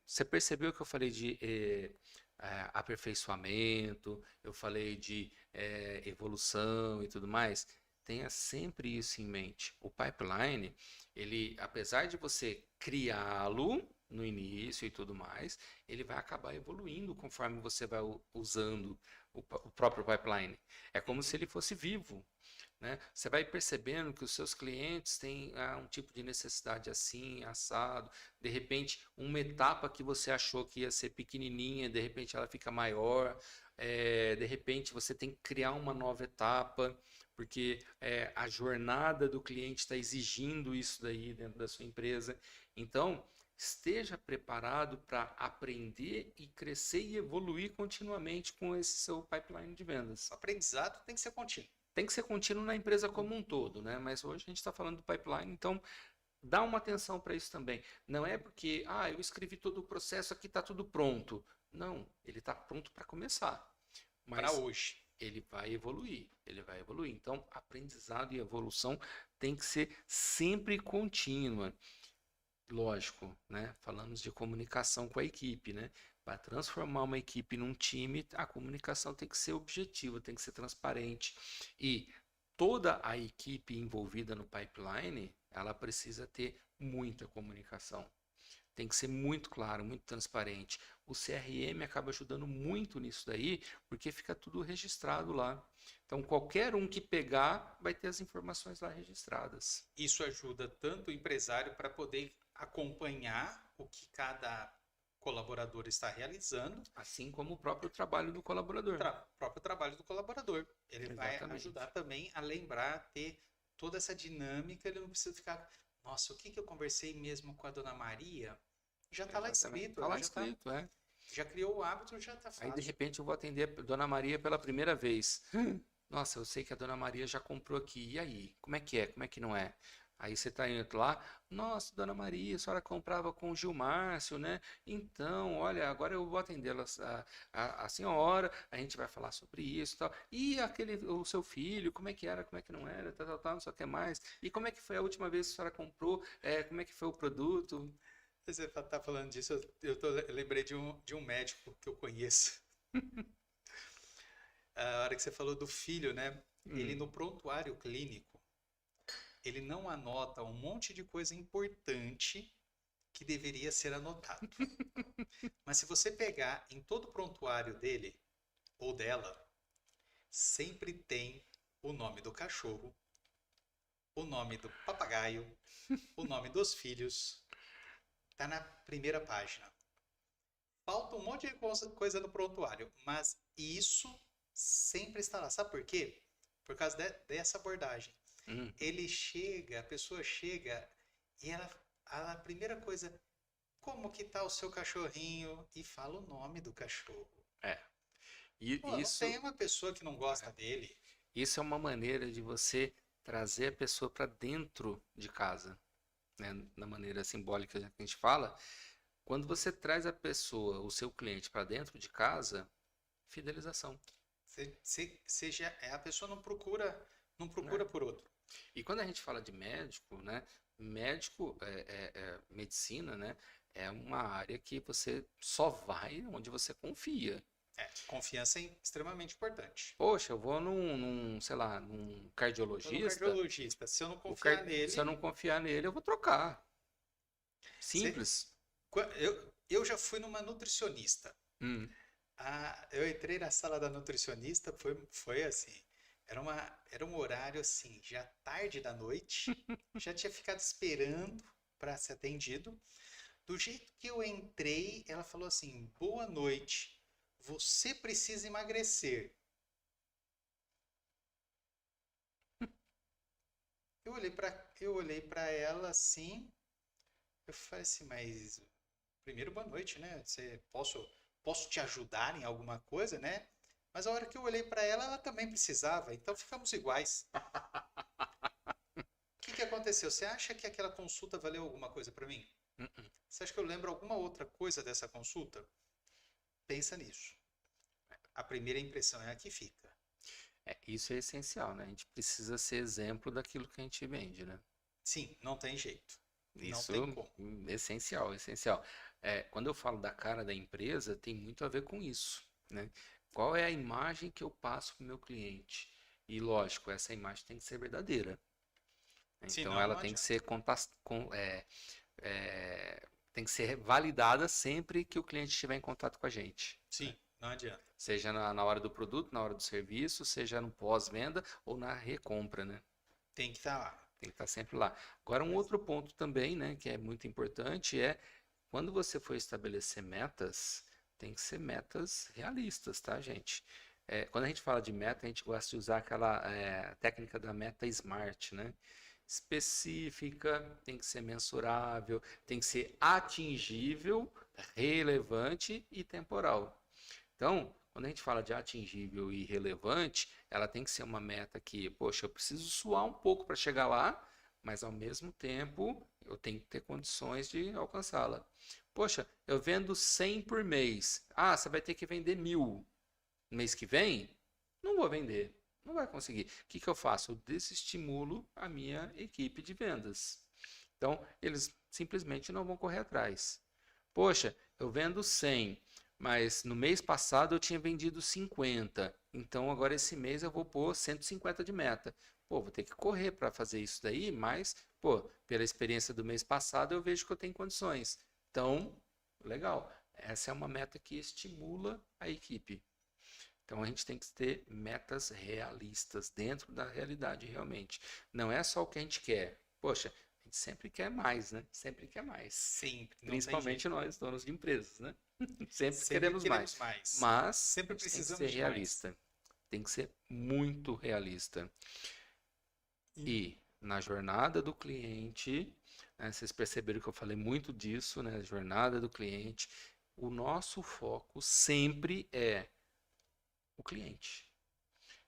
Você percebeu que eu falei de aperfeiçoamento, eu falei de evolução e tudo mais? Tenha sempre isso em mente. O pipeline, ele, apesar de você criá-lo no início e tudo mais, ele vai acabar evoluindo conforme você vai usando o próprio pipeline. É como se Uhum. ele fosse vivo, né? Você vai percebendo que os seus clientes têm um tipo de necessidade assim, assado. De repente, uma etapa que você achou que ia ser pequenininha, de repente ela fica maior. De repente, você tem que criar uma nova etapa, porque a jornada do cliente está exigindo isso daí dentro da sua empresa. Então, esteja preparado para aprender e crescer e evoluir continuamente com esse seu pipeline de vendas. O aprendizado tem que ser contínuo. Tem que ser contínuo na empresa como um todo, né? Mas hoje a gente está falando do pipeline, então dá uma atenção para isso também. Não é porque, eu escrevi todo o processo aqui, está tudo pronto. Não, ele está pronto para começar, Para mas hoje. ele vai evoluir, ele vai evoluir. Então, aprendizado e evolução tem que ser sempre contínua. Lógico, né? Falamos de comunicação com a equipe, né? Para transformar uma equipe num time, a comunicação tem que ser objetiva, tem que ser transparente. E toda a equipe envolvida no pipeline, ela precisa ter muita comunicação. Tem que ser muito claro, muito transparente. O CRM acaba ajudando muito nisso daí, porque fica tudo registrado lá. Então, qualquer um que pegar vai ter as informações lá registradas. Isso ajuda tanto o empresário para poder acompanhar o que cada colaborador está realizando, Assim como o próprio trabalho do colaborador. próprio trabalho do colaborador. Ele vai ajudar Exatamente. também a lembrar, ter toda essa dinâmica. Ele não precisa ficar, nossa, o que que eu conversei mesmo com a dona Maria? Já está lá Exatamente. escrito, Está ela lá escrito, é. já criou o hábito, já está Aí, de fácil. repente, eu vou atender a Dona Maria pela primeira vez. Nossa, eu sei que a Dona Maria já comprou aqui. E aí? Como é que é? Como é que não é? Aí você tá indo lá, nossa, Dona Maria, a senhora comprava com o Gilmárcio, né? Então, olha, agora eu vou atender a senhora, a gente vai falar sobre isso e tal. E o seu filho, como é que era, como é que não era, tal, tal, tal, não sei o que mais. E como é que foi a última vez que a senhora comprou? Como é que foi o produto? Você tá falando disso, eu lembrei de um médico que eu conheço. A hora que você falou do filho, né? Ele Hum, no prontuário clínico, ele não anota um monte de coisa importante que deveria ser anotado. Mas se você pegar em todo o prontuário dele ou dela, sempre tem o nome do cachorro, o nome do papagaio, o nome dos filhos. Tá na primeira página. Falta um monte de coisa no prontuário, mas isso sempre está lá. Sabe por quê? Por causa dessa abordagem. hum, A pessoa chega e a primeira coisa, como que tá o seu cachorrinho? E fala o nome do cachorro. é. E Pô, não tem isso, uma pessoa que não gosta dele. isso é uma maneira de você trazer a pessoa para dentro de casa, né? Na maneira simbólica que a gente fala. Quando você traz a pessoa, o seu cliente para dentro de casa, fidelização, A pessoa não né? procura por outro. E quando a gente fala de médico, né? Médico, medicina, né? É uma área que você só vai onde você confia. Confiança é extremamente importante. Poxa, eu vou sei lá, num Então, no cardiologista, cardiologista, se eu não confiar se eu nele, não confiar nele, eu vou trocar. você- Simples. eu já fui numa nutricionista. Hum. Eu entrei na sala da nutricionista, foi assim, era um horário assim, já tarde da noite, já tinha ficado esperando para ser atendido. Do jeito que eu entrei, ela falou assim: "Boa noite, você precisa emagrecer." Eu olhei para ela assim, eu falei assim: "Mas primeiro, boa noite, né? Posso te ajudar em alguma coisa, né?" Mas a hora que eu olhei para ela, ela também precisava, então ficamos iguais. O que que aconteceu? Você acha que aquela consulta valeu alguma coisa para mim? Hum, hum. Você acha que eu lembro alguma outra coisa dessa consulta? Pensa nisso. A primeira impressão é a que fica. Isso é essencial, né? A gente precisa ser exemplo daquilo que a gente vende, né? Sim, não tem jeito. Não Isso tem como. essencial, essencial. Quando eu falo da cara da empresa, tem muito a ver com isso, né? Qual é a imagem que eu passo para o meu cliente? E lógico, essa imagem tem que ser verdadeira, né? Então Senão, ela não tem que adianta. ser tem que ser validada sempre que o cliente estiver em contato com a gente, né? Sim, não adianta. Seja na hora do produto, na hora do serviço, seja no pós-venda ou na recompra, né? Tem que estar lá. Tem que estar sempre lá. Agora, um outro ponto também, né, que é muito importante é quando você for estabelecer metas, tem que ser metas realistas, tá, gente? Quando a gente fala de meta, a gente gosta de usar aquela técnica da meta SMART, né? Específica, tem que ser mensurável, tem que ser atingível, relevante e temporal. Então, quando a gente fala de atingível e relevante, ela tem que ser uma meta que, poxa, eu preciso suar um pouco para chegar lá, mas ao mesmo tempo eu tenho que ter condições de alcançá-la. Poxa, eu vendo 100 por mês. Ah, você vai ter que vender 1.000 no mês que vem? Não vou vender, não vai conseguir. O que que eu faço? Eu desestimulo a minha equipe de vendas. Então, eles simplesmente não vão correr atrás. Poxa, eu vendo 100, mas no mês passado eu tinha vendido 50. Então agora esse mês eu vou pôr 150 de meta. Pô, vou ter que correr para fazer isso daí, mas, pô, pela experiência do mês passado eu vejo que eu tenho condições. Então, legal. Essa é uma meta que estimula a equipe. Então a gente tem que ter metas realistas dentro da realidade realmente. Não é só o que a gente quer. Poxa, a gente sempre quer mais, né? Sempre quer mais. Sempre, não tem Principalmente jeito. nós, donos de empresas, né? Sempre Sempre queremos mais. queremos mais. Mas a Sempre gente tem que ser precisamos de mais. realista. Tem que ser muito realista. E E na jornada do cliente, né, vocês perceberam que eu falei muito disso, né? Jornada do cliente. O nosso foco sempre é o cliente.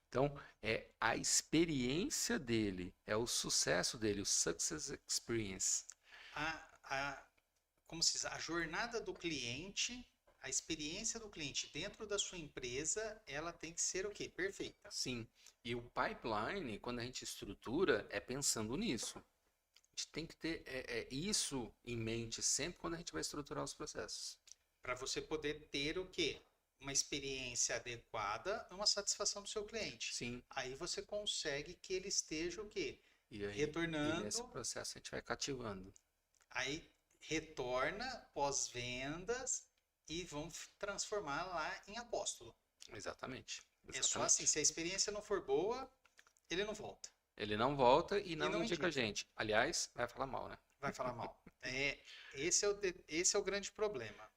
Então, é a experiência dele, é o sucesso dele, o success experience. Como se diz, a jornada do cliente, a experiência do cliente dentro da sua empresa, ela tem que ser o quê? Perfeita. Sim. E o pipeline, quando a gente estrutura, é pensando nisso. A gente tem que ter isso em mente sempre quando a gente vai estruturar os processos. Para você poder ter o quê? Uma experiência adequada, uma satisfação do seu cliente. Sim. Aí você consegue que ele esteja o quê? E aí, Retornando. E nesse processo a gente vai cativando. Aí retorna pós-vendas e vão transformar lá em apóstolo. Exatamente. É só assim, se a experiência não for boa, ele não volta. Ele não volta e não indica indica a gente. Aliás, vai falar mal, né? Vai falar mal. Esse é o grande problema.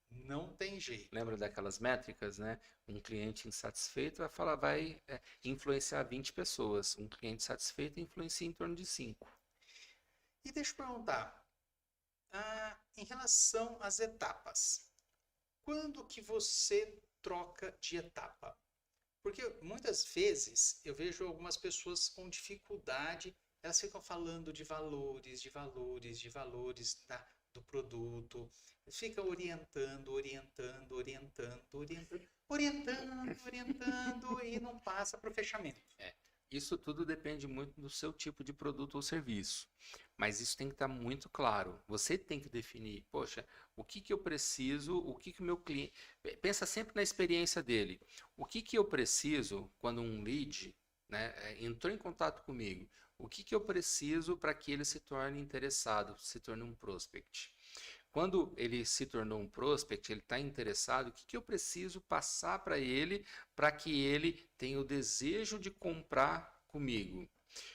Não tem jeito. Lembra daquelas métricas, né? Um cliente insatisfeito vai influenciar 20 pessoas. Um cliente satisfeito influencia em torno de 5. E deixa eu perguntar, em relação às etapas, quando que você troca de etapa? Porque muitas vezes eu vejo algumas pessoas com dificuldade, elas ficam falando de valores do produto, ficam orientando e não passa para o fechamento. Isso tudo depende muito do seu tipo de produto ou serviço. Mas isso tem que estar muito claro. Você tem que definir, poxa, o que eu preciso, o que o meu cliente... Pensa sempre na experiência dele. O que eu preciso quando um lead, né, entrou em contato comigo? O que eu preciso para que ele se torne interessado, se torne um prospect? Quando ele se tornou um prospect, ele está interessado, o que eu preciso passar para que ele tenha o desejo de comprar comigo?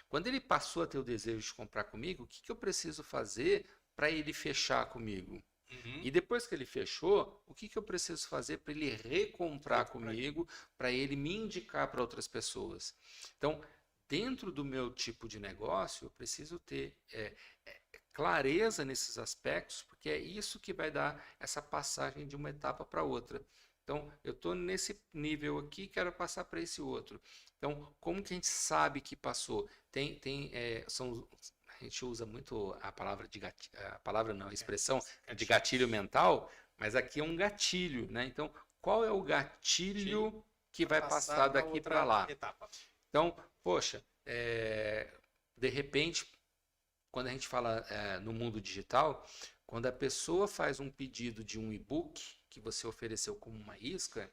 Quando ele passou a ter o desejo de comprar comigo, o que eu preciso fazer para ele fechar comigo? Uhum. E depois que ele fechou, o que eu preciso fazer para ele recomprar comigo, para ele me indicar para outras pessoas? Então, dentro do meu tipo de negócio, eu preciso ter clareza nesses aspectos, porque é isso que vai dar essa passagem de uma etapa para outra. Então, eu estou nesse nível aqui, quero passar para esse outro. Então, como que a gente sabe que passou? A gente usa muito a palavra a expressão de gatilho mental, mas aqui é um gatilho, né? Então, qual é o gatilho que vai passar daqui para lá? Etapa. Então, poxa, de repente, quando a gente fala no mundo digital, quando a pessoa faz um pedido de um e-book que você ofereceu como uma isca,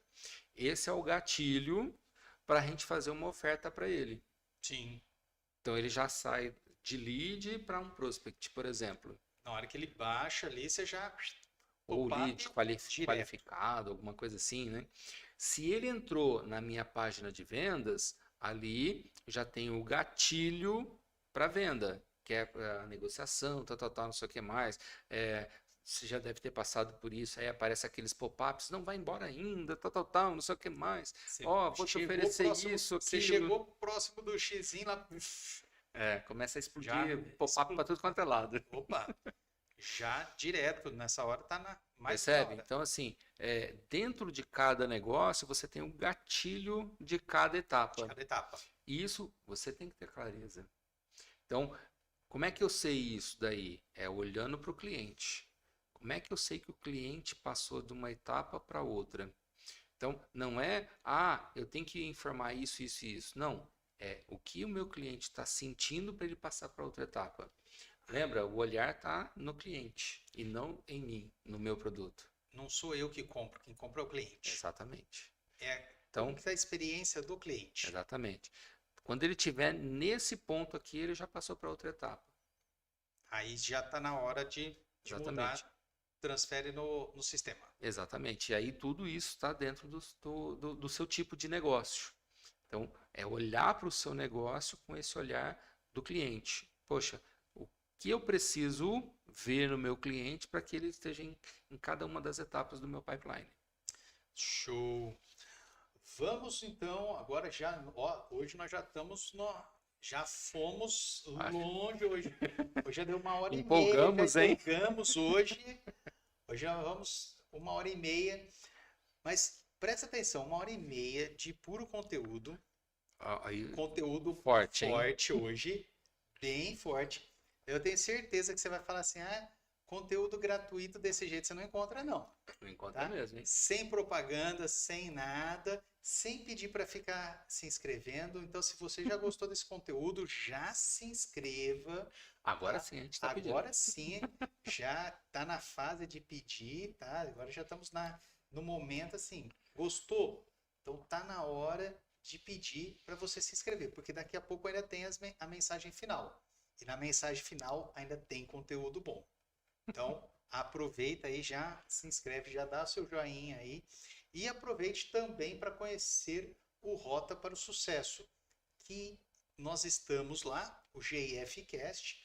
esse é o gatilho para a gente fazer uma oferta para ele. Sim. Então ele já sai de lead para um prospect, por exemplo. Na hora que ele baixa ali, você já... Ou lead qualificado, alguma coisa assim, né? Se ele entrou na minha página de vendas, ali já tem o gatilho para venda, que é a negociação, tal, não sei o que mais. Você já deve ter passado por isso, aí aparece aqueles pop-ups, não vai embora ainda, tal, não sei o que mais. Vou te oferecer isso, aquilo. Você chegou próximo do xizinho lá... começa a explodir pop-up para tudo quanto é lado. Opa! Já direto, nessa hora tá na mais Percebe? Então, assim, dentro de cada negócio, você tem um gatilho de cada etapa. De cada etapa. E isso você tem que ter clareza. Então, como é que eu sei isso daí? É olhando para o cliente. Como é que eu sei que o cliente passou de uma etapa para outra? Então, não é, eu tenho que informar isso. Não, é o que o meu cliente está sentindo para ele passar para outra etapa. Lembra, o olhar está no cliente e não em mim, no meu produto. Não sou eu que compro, quem compra é o cliente. Exatamente. Então, a experiência do cliente. Exatamente. Quando ele estiver nesse ponto aqui, ele já passou para outra etapa. Aí já está na hora de mudar, transfere no sistema. Exatamente. E aí tudo isso está dentro do seu tipo de negócio. Então, é olhar para o seu negócio com esse olhar do cliente. Poxa, o que eu preciso ver no meu cliente para que ele esteja em cada uma das etapas do meu pipeline? Show! Vamos então, agora hoje nós já estamos já fomos longe hoje. Hoje já deu 1h30. Empolgamos, hein? Empolgamos hoje. Hoje já vamos 1h30. Mas presta atenção, 1h30 de puro conteúdo. Aí, Conteúdo forte, hein? forte hoje, bem forte. Eu tenho certeza que você vai falar assim, conteúdo gratuito desse jeito você não encontra, não. Não encontra Tá? mesmo, hein? Sem propaganda, sem nada, sem pedir para ficar se inscrevendo. Então, se você já gostou desse conteúdo, já se inscreva. Agora Tá? sim, a gente está pedindo. Agora sim, já está na fase de pedir, tá? Agora já estamos no momento assim, gostou? Então tá na hora de pedir para você se inscrever, porque daqui a pouco ainda tem a mensagem final. E na mensagem final ainda tem conteúdo bom. Então, aproveita aí, já se inscreve, já dá seu joinha aí. E aproveite também para conhecer o Rota para o Sucesso, que nós estamos lá, o GIFcast,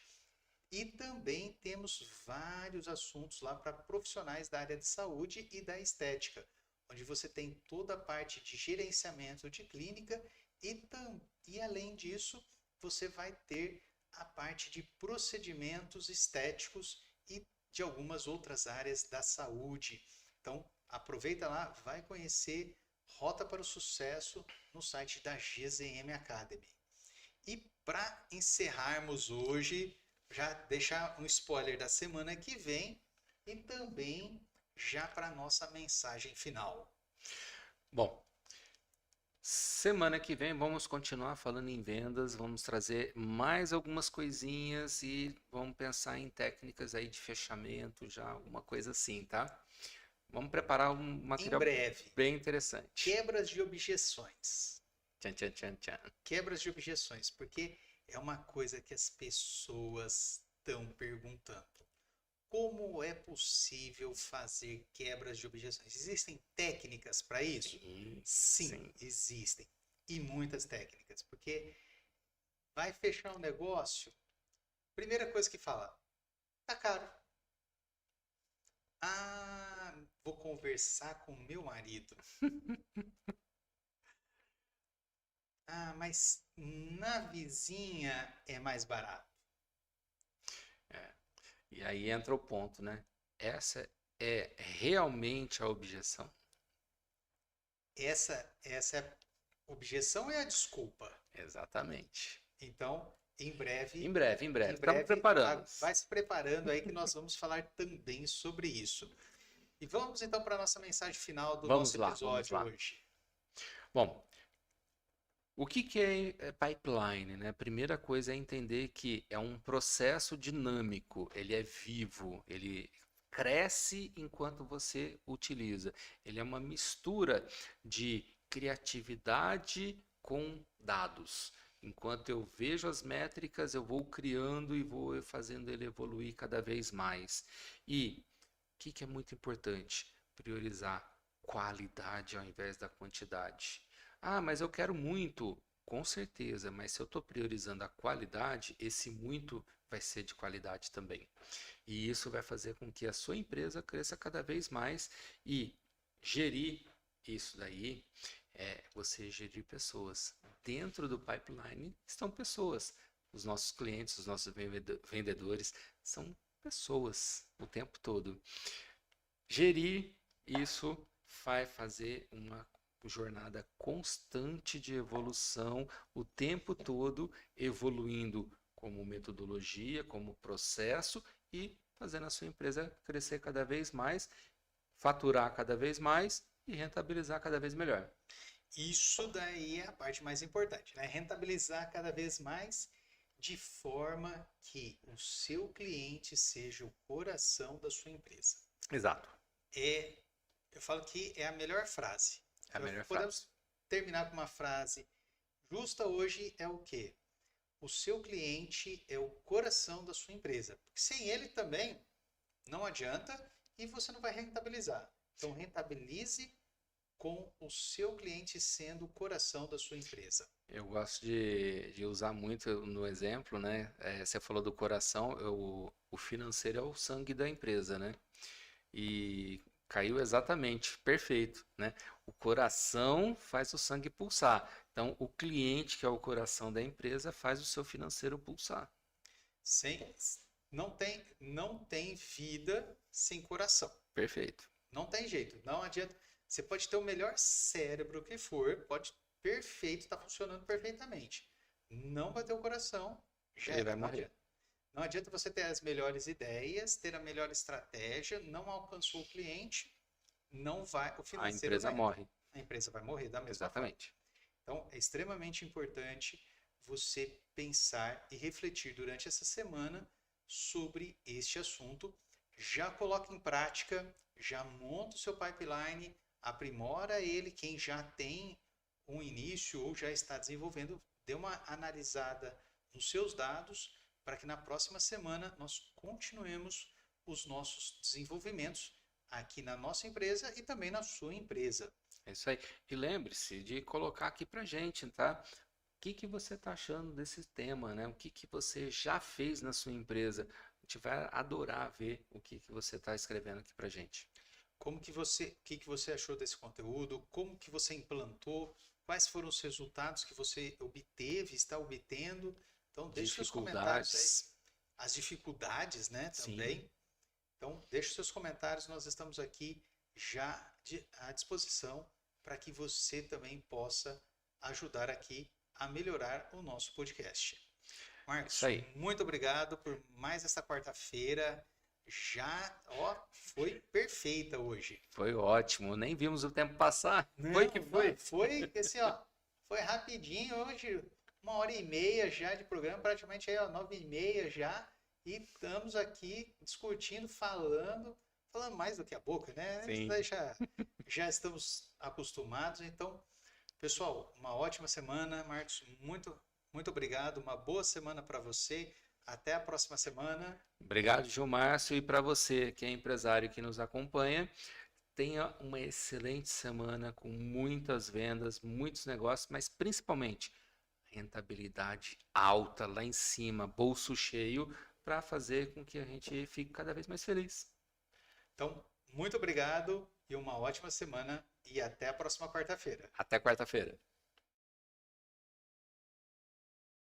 e também temos vários assuntos lá para profissionais da área de saúde e da estética, onde você tem toda a parte de gerenciamento de clínica e além disso, você vai ter a parte de procedimentos estéticos e de algumas outras áreas da saúde. Então, aproveita lá, vai conhecer Rota para o Sucesso no site da GZM Academy. E para encerrarmos hoje, já deixar um spoiler da semana que vem e também já para a nossa mensagem final. Bom, semana que vem vamos continuar falando em vendas, vamos trazer mais algumas coisinhas e vamos pensar em técnicas aí de fechamento, já alguma coisa assim, tá? Vamos preparar um material Em breve, bem interessante. quebras de objeções. Tchan, tchan, tchan, tchan. Quebras de objeções, porque é uma coisa que as pessoas estão perguntando. Como é possível fazer quebras de objeções? Existem técnicas para isso? Sim, existem. E muitas técnicas. Porque vai fechar um negócio, primeira coisa que fala, tá caro. Vou conversar com meu marido. Mas na vizinha é mais barato. E aí entra o ponto, né? Essa é realmente a objeção? Essa é a objeção e a desculpa. Exatamente. Então, em breve. Em breve. Estamos preparando. Vai se preparando aí que nós vamos falar também sobre isso. E vamos então para a nossa mensagem final do nosso episódio hoje. Bom, o que é pipeline, né? A primeira coisa é entender que é um processo dinâmico, ele é vivo, ele cresce enquanto você utiliza. Ele é uma mistura de criatividade com dados. Enquanto eu vejo as métricas, eu vou criando e vou fazendo ele evoluir cada vez mais. E o que é muito importante? Priorizar qualidade ao invés da quantidade. Mas eu quero muito. Com certeza, mas se eu estou priorizando a qualidade, esse muito vai ser de qualidade também. E isso vai fazer com que a sua empresa cresça cada vez mais e gerir isso daí é você gerir pessoas. Dentro do pipeline estão pessoas. Os nossos clientes, os nossos vendedores são pessoas o tempo todo. Gerir isso vai fazer uma jornada constante de evolução, o tempo todo evoluindo como metodologia, como processo e fazendo a sua empresa crescer cada vez mais, faturar cada vez mais e rentabilizar cada vez melhor. Isso daí é a parte mais importante, né? Rentabilizar cada vez mais de forma que o seu cliente seja o coração da sua empresa. Exato. Eu falo que é a melhor frase. Podemos terminar com uma frase justa hoje é o quê? O seu cliente é o coração da sua empresa. Porque sem ele também não adianta e você não vai rentabilizar. Então rentabilize com o seu cliente sendo o coração da sua empresa. Eu gosto de usar muito no exemplo, né? Você falou do coração, o financeiro é o sangue da empresa, né? E caiu exatamente, perfeito, né? O coração faz o sangue pulsar. Então, o cliente, que é o coração da empresa, faz o seu financeiro pulsar. Não tem vida sem coração. Perfeito. Não tem jeito, não adianta. Você pode ter o melhor cérebro que for, pode perfeito, está funcionando perfeitamente. Não bateu o coração, já Ele era, vai não morrer. adianta. Não adianta você ter as melhores ideias, ter a melhor estratégia, não alcançou o cliente, não vai, o A financeiro não empresa entra. morre. A empresa vai morrer da mesma forma. Exatamente. Então, é extremamente importante você pensar e refletir durante essa semana sobre este assunto. Já coloca em prática, já monta o seu pipeline, aprimora ele. Quem já tem um início ou já está desenvolvendo, dê uma analisada nos seus dados para que na próxima semana nós continuemos os nossos desenvolvimentos aqui na nossa empresa e também na sua empresa. É isso aí. E lembre-se de colocar aqui pra gente, tá? O que que você está achando desse tema, né? O que que você já fez na sua empresa? A gente vai adorar ver o que que você está escrevendo aqui pra gente. O que que você achou desse conteúdo? Como que você implantou? Quais foram os resultados que você obteve, está obtendo? Então, deixe seus comentários aí. Dificuldades, As dificuldades, né, sim, também. Então, deixe seus comentários, nós estamos aqui já à disposição para que você também possa ajudar aqui a melhorar o nosso podcast. Marcos, isso aí. muito obrigado por mais essa quarta-feira. Já, ó, foi perfeita hoje. Foi ótimo. Nem vimos o tempo passar. Foi que Não, foi. não, foi assim, ó, foi rapidinho hoje, 1h30 já de programa, praticamente aí, ó, 9h30 já, e estamos aqui discutindo, falando mais do que a boca, né? Isso Sim. daí já estamos acostumados, então, pessoal, uma ótima semana, Marcos, muito obrigado, uma boa semana para você, até a próxima semana. Obrigado, Gilmárcio, e para você que é empresário que nos acompanha. Tenha uma excelente semana com muitas vendas, muitos negócios, mas principalmente rentabilidade alta lá em cima, bolso cheio, para fazer com que a gente fique cada vez mais feliz. Então, muito obrigado e uma ótima semana e até a próxima quarta-feira. Até quarta-feira.